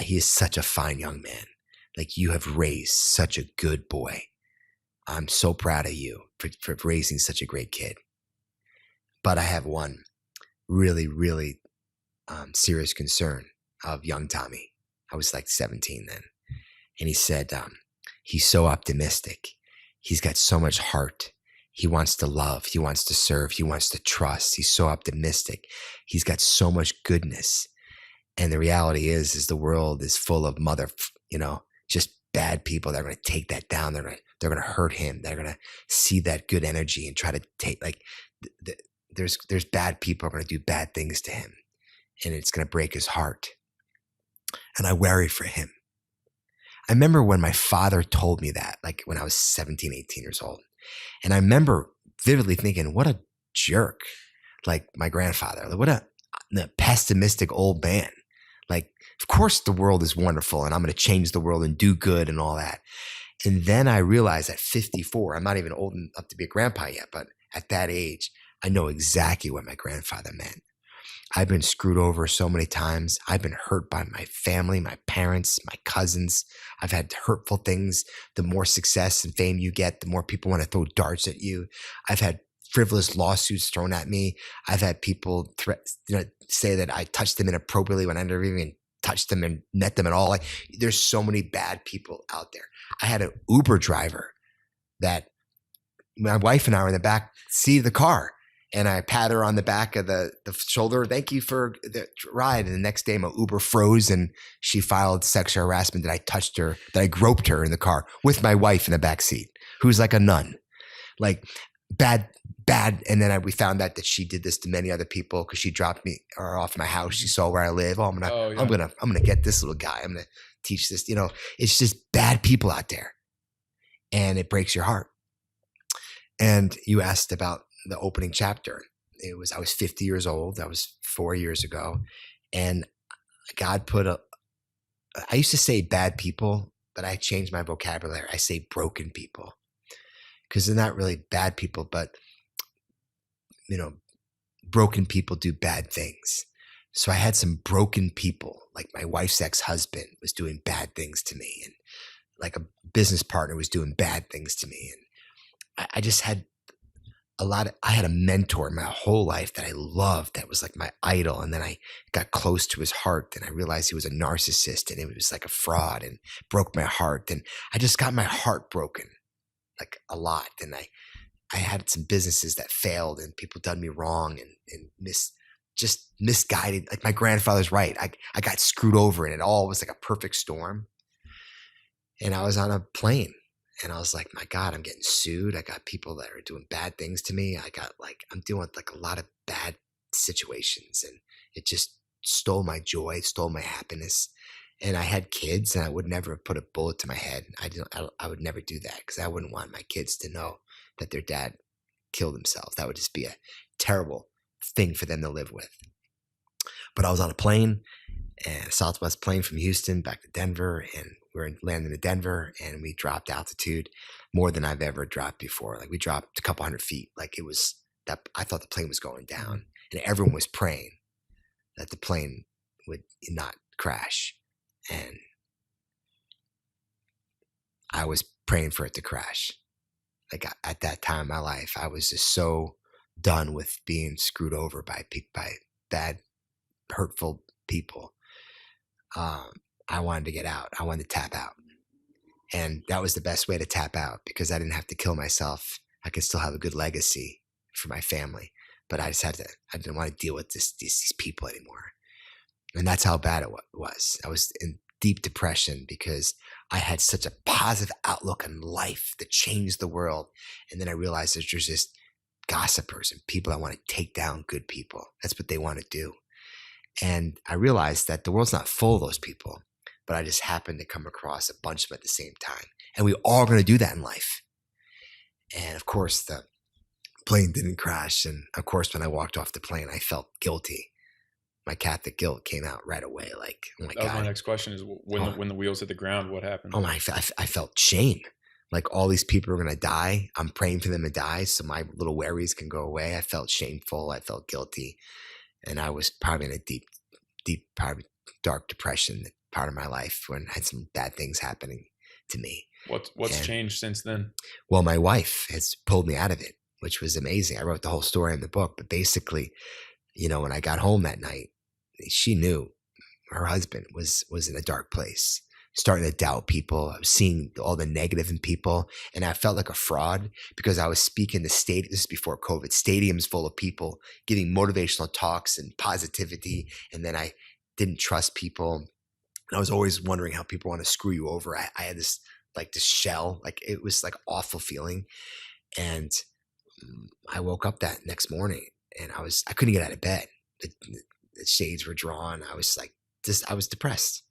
S2: he is such a fine young man. Like, you have raised such a good boy. I'm so proud of you for raising such a great kid. But I have one really, really serious concern of young Tommy. I was like 17 then. And he said, he's so optimistic. He's got so much heart. He wants to love. He wants to serve. He wants to trust. He's so optimistic. He's got so much goodness. And the reality is the world is full of just bad people that are going to take that down. They're going to hurt him. They're going to see that good energy and try to take, there's bad people who are going to do bad things to him, and it's going to break his heart. And I worry for him. I remember when my father told me that, like when I was 17, 18 years old. And I remember vividly thinking, what a jerk, like my grandfather, like what a pessimistic old man. Like, of course the world is wonderful and I'm going to change the world and do good and all that. And then I realized at 54, I'm not even old enough to be a grandpa yet, but at that age, I know exactly what my grandfather meant. I've been screwed over so many times. I've been hurt by my family, my parents, my cousins. I've had hurtful things. The more success and fame you get, the more people want to throw darts at you. I've had frivolous lawsuits thrown at me. I've had people say that I touched them inappropriately when I never even touched them and met them at all. Like, there's so many bad people out there. I had an Uber driver that my wife and I were in the back seat of the car. And I pat her on the back of the shoulder. Thank you for the ride. And the next day my Uber froze and she filed sexual harassment that I touched her, that I groped her in the car with my wife in the back seat, who's like a nun, like bad. And then we found out that she did this to many other people because she dropped me or off my house. She saw where I live. I'm gonna get this little guy. I'm gonna teach this. It's just bad people out there, and it breaks your heart. And you asked about the opening chapter. I was 50 years old. That was 4 years ago. And God I used to say bad people, but I changed my vocabulary. I say broken people, because they're not really bad people, but broken people do bad things. So I had some broken people, like my wife's ex-husband was doing bad things to me, and like a business partner was doing bad things to me. And I just had I had a mentor my whole life that I loved, that was like my idol. And then I got close to his heart and I realized he was a narcissist and it was like a fraud and broke my heart. And I just got my heart broken like a lot. And I had some businesses that failed and people done me wrong and misguided. Like my grandfather's right. I got screwed over and it all was like a perfect storm. And I was on a plane. And I was like, my God, I'm getting sued. I got people that are doing bad things to me. I'm dealing with like a lot of bad situations, and it just stole my joy, stole my happiness. And I had kids, and I would never have put a bullet to my head. I would never do that, because I wouldn't want my kids to know that their dad killed himself. That would just be a terrible thing for them to live with. But I was on a plane, and a Southwest plane from Houston back to Denver, and we were landing in Denver, and we dropped altitude more than I've ever dropped before. Like, we dropped a couple hundred feet. Like, it was that I thought the plane was going down, and everyone was praying that the plane would not crash. And I was praying for it to crash. Like, at that time in my life, I was just so done with being screwed over by bad, hurtful people. I wanted to get out. I wanted to tap out. And that was the best way to tap out, because I didn't have to kill myself. I could still have a good legacy for my family. But I didn't want to deal with these people anymore. And that's how bad it was. I was in deep depression because I had such a positive outlook on life that changed the world. And then I realized there's just gossipers and people that want to take down good people. That's what they want to do. And I realized that the world's not full of those people, but I just happened to come across a bunch of them at the same time. And we all going to do that in life. And of course, the plane didn't crash. And of course, when I walked off the plane, I felt guilty. My Catholic guilt came out right away. Like, oh my God.
S1: That was my next question is when the wheels hit the ground, what happened?
S2: Oh my, I felt shame. Like all these people are going to die. I'm praying for them to die so my little worries can go away. I felt shameful. I felt guilty. And I was probably in a deep, probably dark depression part of my life when I had some bad things happening to me.
S1: What's changed since then?
S2: Well, my wife has pulled me out of it, which was amazing. I wrote the whole story in the book, but basically, when I got home that night, she knew her husband was in a dark place, starting to doubt people. I was seeing all the negative in people, and I felt like a fraud because I was speaking to this is before COVID, stadiums full of people giving motivational talks and positivity, and then I didn't trust people. And I was always wondering how people want to screw you over. I had this shell, like it was like awful feeling. And I woke up that next morning and I couldn't get out of bed. The shades were drawn. I was I was depressed.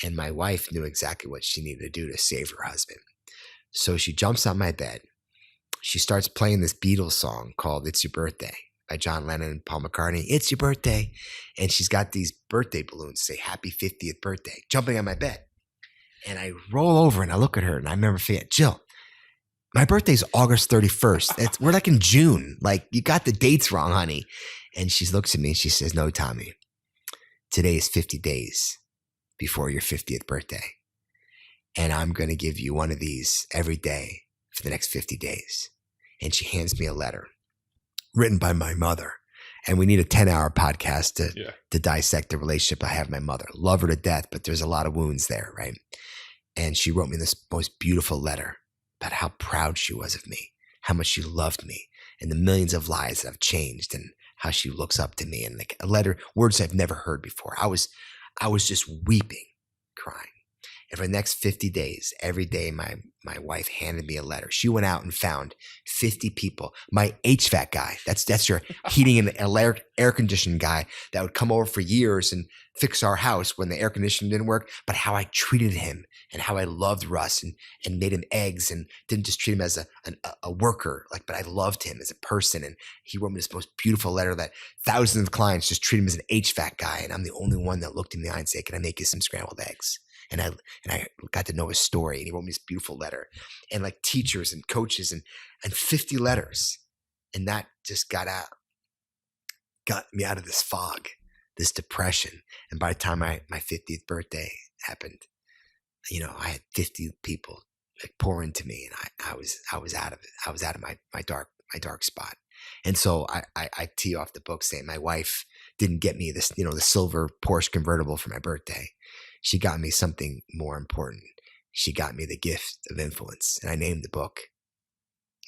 S2: And my wife knew exactly what she needed to do to save her husband. So she jumps on my bed. She starts playing this Beatles song called It's Your Birthday by John Lennon and Paul McCartney. It's your birthday. And she's got these birthday balloons say happy 50th birthday, jumping on my bed. And I roll over and I look at her and I remember thinking, Jill, my birthday's August 31st. We're like in June. Like, you got the dates wrong, honey. And she looks at me and she says, no, Tommy, today is 50 days before your 50th birthday. And I'm going to give you one of these every day for the next 50 days. And she hands me a letter written by my mother. And we need a 10-hour podcast to dissect the relationship I have with my mother. Love her to death, but there's a lot of wounds there, right? And she wrote me this most beautiful letter about how proud she was of me, how much she loved me, and the millions of lives that I've changed, and how she looks up to me. And like a letter, words I've never heard before. I was just weeping, crying. And for the next 50 days, every day, my wife handed me a letter. She went out and found 50 people. My HVAC guy, that's your heating and air conditioning guy that would come over for years and fix our house when the air conditioning didn't work, but how I treated him and how I loved Russ and made him eggs and didn't just treat him as a worker, but I loved him as a person. And he wrote me this most beautiful letter that thousands of clients just treat him as an HVAC guy. And I'm the only one that looked him in the eye and said, can I make you some scrambled eggs? And I got to know his story, and he wrote me this beautiful letter, and like teachers and coaches and 50 letters. And that just got me out of this fog, this depression. And by the time my 50th birthday happened, I had 50 people pour into me, and I was out of it. I was out of my dark spot. And so I tee off the book saying my wife didn't get me this, the silver Porsche convertible for my birthday. She got me something more important. She got me the gift of influence. And I named the book,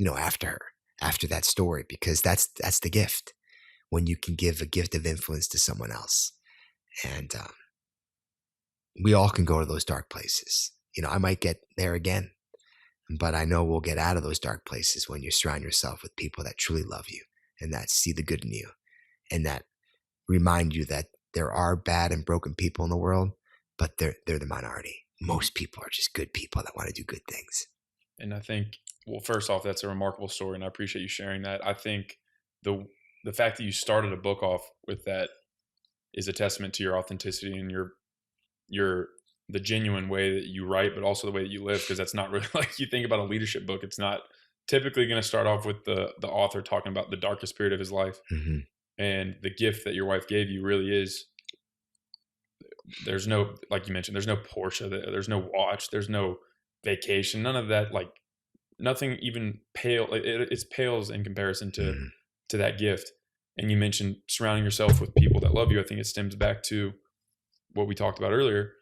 S2: after her, after that story, because that's the gift, when you can give a gift of influence to someone else. And we all can go to those dark places. I might get there again, but I know we'll get out of those dark places when you surround yourself with people that truly love you and that see the good in you and that remind you that there are bad and broken people in the world, but they're the minority. Most people are just good people that want to do good things.
S1: And I think, well, first off, that's a remarkable story, and I appreciate you sharing that. I think the fact that you started a book off with that is a testament to your authenticity and the genuine way that you write, but also the way that you live, because that's not really like you think about a leadership book. It's not typically going to start off with the author talking about the darkest period of his life. Mm-hmm. And the gift that your wife gave you really is, there's no, like you mentioned, there's no Porsche, there's no watch, there's no vacation, none of that, like nothing even it pales in comparison to that gift. And you mentioned surrounding yourself with people that love you. I think it stems back to what we talked about earlier.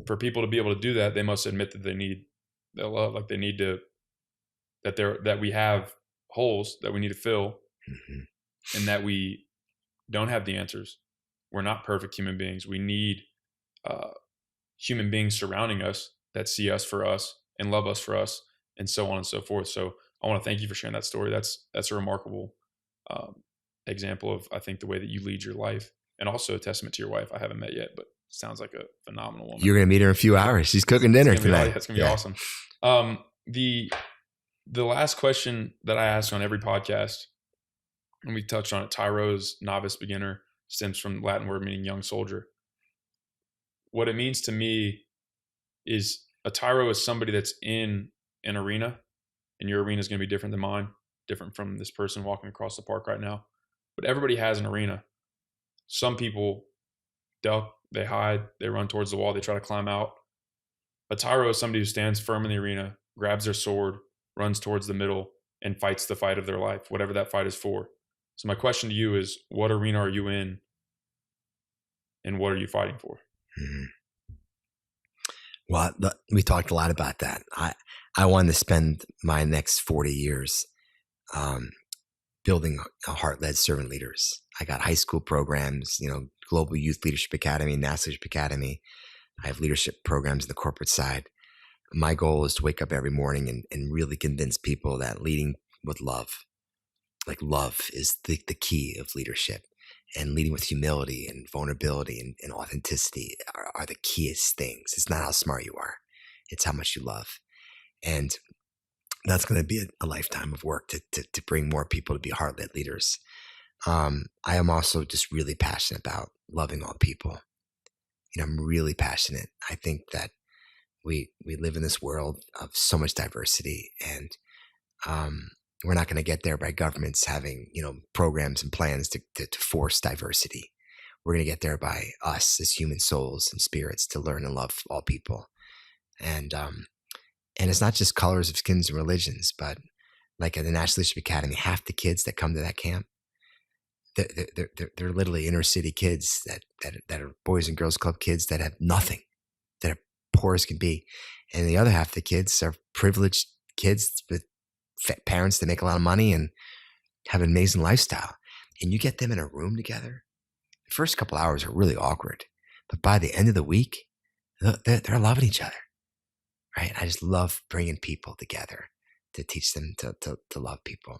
S1: For people to be able to do that, they must admit that they need that love, like they need to, that we have holes that we need to fill, and that we don't have the answers. We're not perfect human beings. We need human beings surrounding us that see us for us and love us for us, and so on and so forth. So I want to thank you for sharing that story. That's a remarkable example of, I think, the way that you lead your life, and also a testament to your wife. I haven't met yet, but sounds like a phenomenal woman.
S2: You're going to meet her in a few hours. She's cooking dinner tonight.
S1: It's going to be awesome. The last question that I ask on every podcast, and we touched on it, Tyro's novice beginner stems from the Latin word meaning young soldier. What it means to me is a Tyro is somebody that's in an arena, and your arena is going to be different than mine, different from this person walking across the park right now. But everybody has an arena. Some people duck, they hide, they run towards the wall, they try to climb out. A Tyro is somebody who stands firm in the arena, grabs their sword, runs towards the middle, and fights the fight of their life, whatever that fight is for. So my question to you is, what arena are you in, and what are you fighting for?
S2: Mm-hmm. Well, we talked a lot about that. I wanted to spend my next 40 years building heart-led servant leaders. I got high school programs, Global Youth Leadership Academy, National Leadership Academy. I have leadership programs in the corporate side. My goal is to wake up every morning and really convince people that leading with love, like love is the key of leadership, and leading with humility and vulnerability and authenticity are the keyest things. It's not how smart you are. It's how much you love. And that's going to be a lifetime of work to bring more people to be heart-led leaders. I am also just really passionate about loving all people. I'm really passionate. I think that we live in this world of so much diversity, and we're not going to get there by governments having, programs and plans to force diversity. We're going to get there by us as human souls and spirits to learn and love all people. And it's not just colors of skins and religions, but like at the National Leadership Academy, half the kids that come to that camp, they're literally inner city kids that are Boys and Girls Club kids that have nothing, that are poor as can be. And the other half of the kids are privileged kids with parents that make a lot of money and have an amazing lifestyle. And you get them in a room together. The first couple hours are really awkward, but by the end of the week, they're loving each other, right? I just love bringing people together to teach them to love people.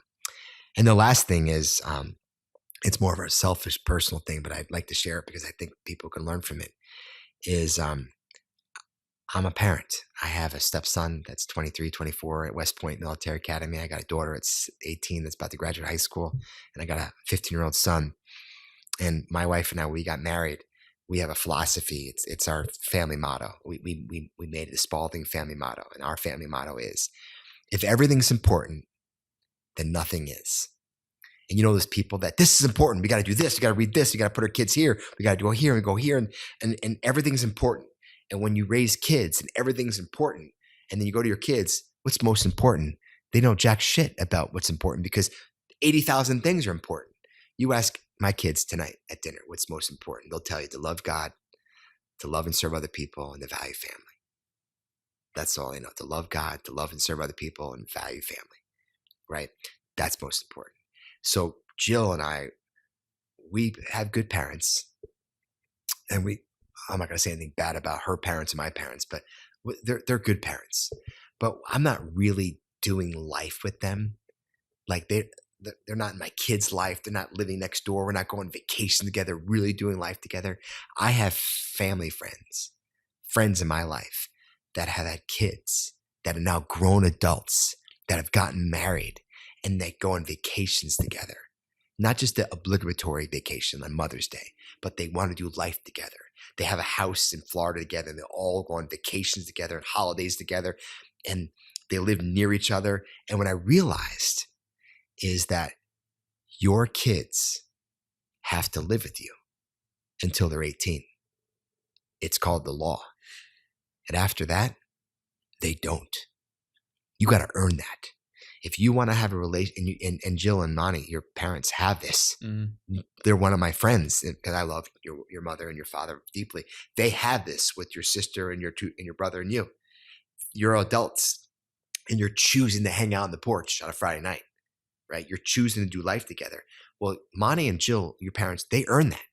S2: And the last thing is, it's more of a selfish personal thing, but I'd like to share it because I think people can learn from it, is I'm a parent. I have a stepson that's 23, 24 at West Point Military Academy. I got a daughter that's 18 that's about to graduate high school. And I got a 15-year-old son. And my wife and I, we got married. We have a philosophy. It's our family motto. We made it a Spaulding family motto. And our family motto is, if everything's important, then nothing is. And those people that this is important. We got to do this. We got to read this. We got to put our kids here. We got to go here and go here. And everything's important. And when you raise kids and everything's important, and then you go to your kids, what's most important? They know jack shit about what's important because 80,000 things are important. You ask my kids tonight at dinner, what's most important? They'll tell you to love God, to love and serve other people, and to value family. That's all they know, to love God, to love and serve other people, and value family, right? That's most important. So Jill and I, we have good parents, and I'm not going to say anything bad about her parents and my parents, but they're good parents. But I'm not really doing life with them. Like they're not in my kids' life. They're not living next door. We're not going on vacation together, really doing life together. I have family friends in my life that have had kids, that are now grown adults, that have gotten married, and they go on vacations together. Not just the obligatory vacation on Mother's Day, but they want to do life together. They have a house in Florida together, and they all go on vacations together and holidays together, and they live near each other. And what I realized is that your kids have to live with you until they're 18. It's called the law. And after that, they don't. You got to earn that. If you want to have a relation, and Jill and Monty, your parents have this. Mm-hmm. They're one of my friends, and I love your mother and your father deeply. They have this with your sister and your brother and you. You're adults, and you're choosing to hang out on the porch on a Friday night, right? You're choosing to do life together. Well, Monty and Jill, your parents, they earn that.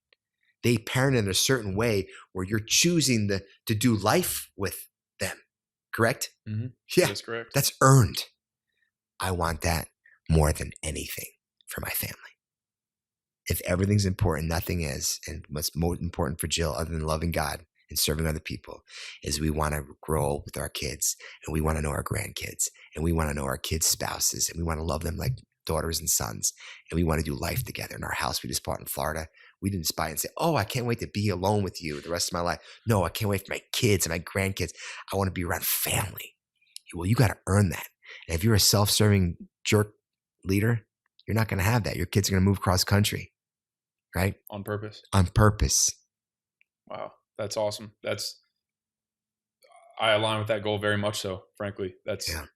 S2: They parent in a certain way where you're choosing to do life with them. Correct?
S1: Mm-hmm.
S2: Yeah,
S1: that's correct.
S2: That's earned. I want that more than anything for my family. If everything's important, nothing is. And what's most important for Jill, other than loving God and serving other people, is we want to grow with our kids, and we want to know our grandkids, and we want to know our kids' spouses, and we want to love them like daughters and sons, and we want to do life together. In our house we just bought in Florida, we didn't buy and say, oh, I can't wait to be alone with you the rest of my life. No, I can't wait for my kids and my grandkids. I want to be around family. Well, you got to earn that. And if you're a self-serving jerk leader, you're not going to have that. Your kids are going to move cross country, right?
S1: On purpose.
S2: On purpose.
S1: Wow. That's awesome. I align with that goal very much so, frankly.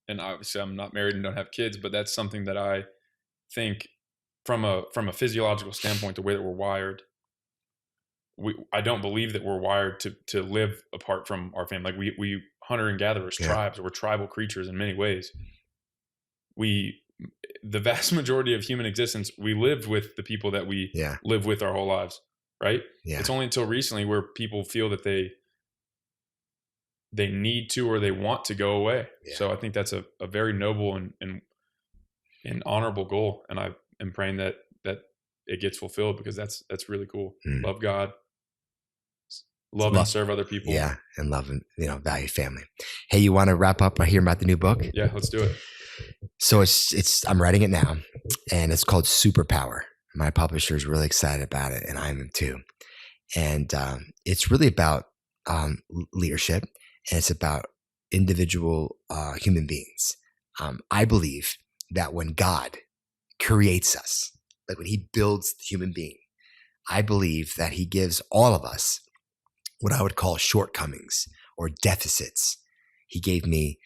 S1: And obviously I'm not married and don't have kids, but that's something that I think from a physiological standpoint, the way that we're wired, I don't believe that we're wired to live apart from our family. Like we hunter and gatherers, tribes, we're tribal creatures in many ways. The vast majority of human existence, we lived with the people that we live with our whole lives, right? Yeah. It's only until recently where people feel that they need to, or they want to go away. Yeah. So I think that's a very noble and honorable goal. And I am praying that it gets fulfilled, because that's really cool. Love God, love and serve other people. Yeah.
S2: And love and, value family. Hey, you want to wrap up by hearing about the new book?
S1: Yeah, let's do it.
S2: So I'm writing it now, and it's called Superpower. My publisher is really excited about it, and I am too. And it's really about leadership, and it's about individual human beings. I believe that when God creates us, like when he builds the human being, I believe that he gives all of us what I would call shortcomings or deficits. He gave me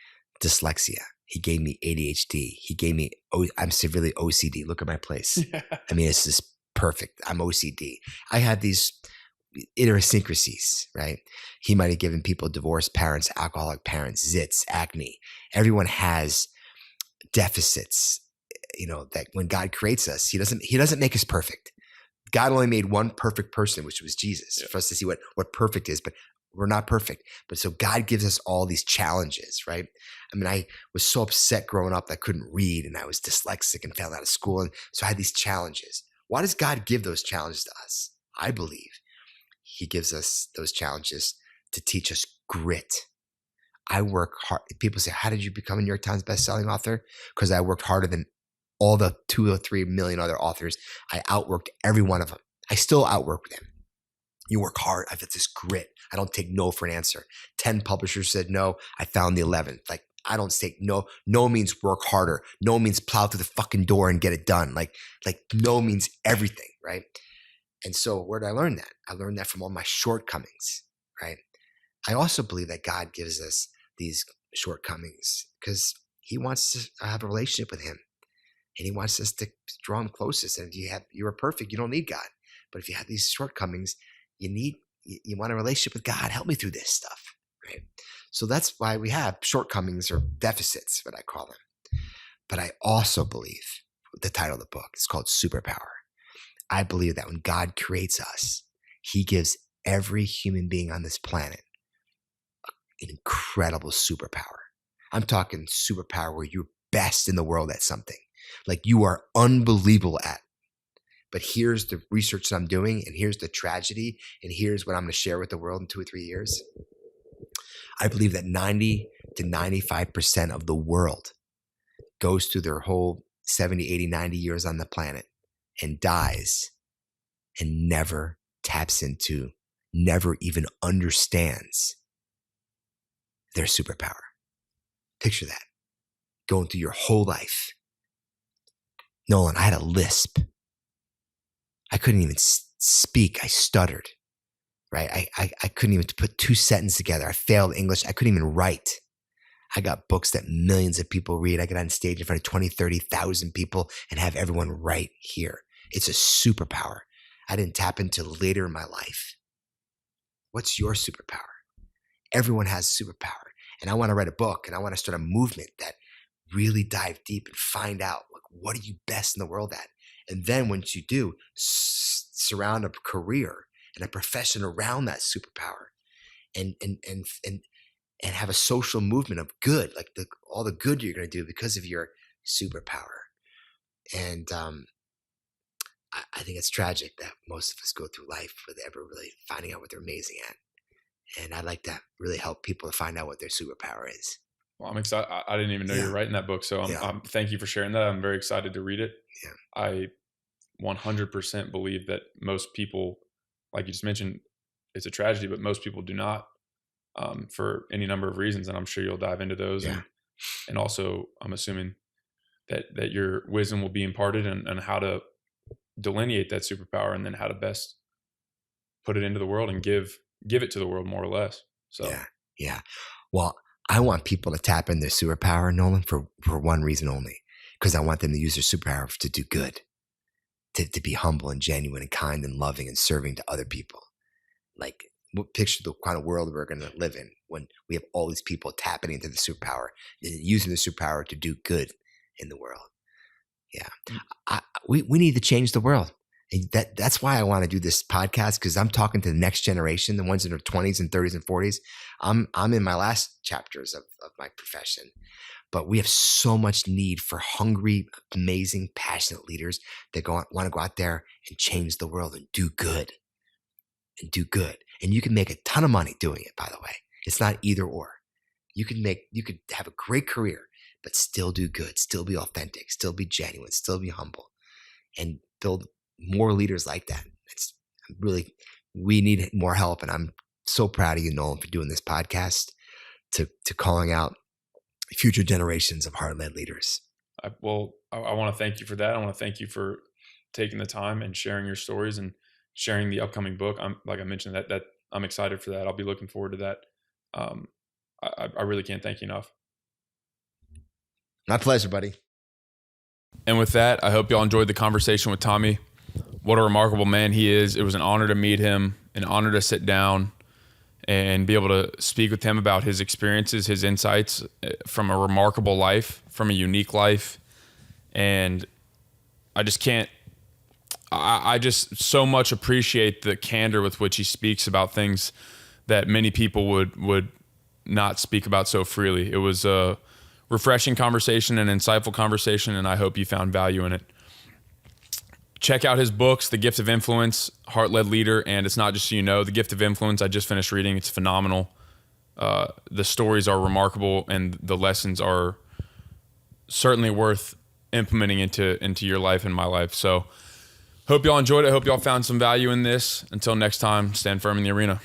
S2: dyslexia. He gave me ADHD. He gave me, I'm severely OCD. Look at my place. I mean, it's just perfect. I'm OCD. I had these idiosyncrasies, right? He might have given people divorced parents, alcoholic parents, zits, acne. Everyone has deficits, that when God creates us, he doesn't make us perfect. God only made one perfect person, which was Jesus, for us to see what perfect is, but we're not perfect. But so God gives us all these challenges, right? I mean, I was so upset growing up that I couldn't read, and I was dyslexic and failed out of school. And so I had these challenges. Why does God give those challenges to us? I believe he gives us those challenges to teach us grit. I work hard. People say, how did you become a New York Times bestselling author? Because I worked harder than all the 2 or 3 million other authors. I outworked every one of them. I still outwork them. You work hard. I've got this grit. I don't take no for an answer. 10 publishers said no. I found the 11th. Like, I don't say no. No means work harder. No means plow through the fucking door and get it done. Like no means everything, right? And so where did I learn that? I learned that from all my shortcomings, right? I also believe that God gives us these shortcomings because he wants to have a relationship with him, and he wants us to draw him closest. And if you are perfect, you don't need God. But if you have these shortcomings, you want a relationship with God. Help me through this stuff, right? So that's why we have shortcomings or deficits, what I call them. But I also believe the title of the book is called Superpower. I believe that when God creates us, he gives every human being on this planet an incredible superpower. I'm talking superpower where you're best in the world at something. Like you are unbelievable at. But here's the research that I'm doing, and here's the tragedy, and here's what I'm going to share with the world in 2 or 3 years. I believe that 90 to 95% of the world goes through their whole 70, 80, 90 years on the planet and dies and never taps into, never even understands their superpower. Picture that. Going through your whole life. Nolan, I had a lisp. I couldn't even speak. I stuttered, right? I couldn't even put 2 sentences together. I failed English. I couldn't even write. I got books that millions of people read. I get on stage in front of 20, 30,000 people and have everyone right here. It's a superpower I didn't tap into later in my life. What's your superpower? Everyone has a superpower. And I want to write a book, and I want to start a movement that really dive deep and find out, like, what are you best in the world at? And then once you do, surround a career and a profession around that superpower, and have a social movement of good, like all the good you're going to do because of your superpower. And I think it's tragic that most of us go through life without ever really finding out what they're amazing at. And I'd like to really help people to find out what their superpower is.
S1: Well, I'm excited. I didn't even know you were writing that book. So thank you for sharing that. I'm very excited to read it.
S2: Yeah.
S1: I 100% believe that most people, like you just mentioned, it's a tragedy, but most people do not, for any number of reasons. And I'm sure you'll dive into those.
S2: Yeah.
S1: And also I'm assuming that your wisdom will be imparted and how to delineate that superpower and then how to best put it into the world and give it to the world, more or less. So
S2: yeah. Well, I want people to tap in their superpower, Nolan, for one reason only, because I want them to use their superpower to do good, to be humble and genuine and kind and loving and serving to other people. Like, picture the kind of world we're going to live in when we have all these people tapping into the superpower and using the superpower to do good in the world. Yeah. We need to change the world. And that's why I want to do this podcast, because I'm talking to the next generation, the ones in their 20s and 30s and 40s. I'm in my last chapters of my profession, but we have so much need for hungry, amazing, passionate leaders that want to go out there and change the world and do good. And you can make a ton of money doing it, by the way. It's not either or. You could have a great career, but still do good, still be authentic, still be genuine, still be humble, and build more leaders like that. It's really, we need more help. And I'm so proud of you, Nolan, for doing this podcast, to calling out future generations of heart-led leaders.
S1: I want to thank you for that. I want to thank you for taking the time and sharing your stories and sharing the upcoming book. Like I mentioned, that I'm excited for that. I'll be looking forward to that. I really can't thank you enough.
S2: My pleasure, buddy.
S1: And with that, I hope y'all enjoyed the conversation with Tommy. What a remarkable man he is. It was an honor to meet him, an honor to sit down and be able to speak with him about his experiences, his insights from a remarkable life, from a unique life. And I just so much appreciate the candor with which he speaks about things that many people would not speak about so freely. It was a refreshing conversation, an insightful conversation, and I hope you found value in it. Check out his books, The Gift of Influence, Heart-Led Leader, and It's Not Just So You Know. The Gift of Influence, I just finished reading. It's phenomenal. The stories are remarkable, and the lessons are certainly worth implementing into your life and my life. So hope y'all enjoyed it. Hope y'all found some value in this. Until next time, stand firm in the arena.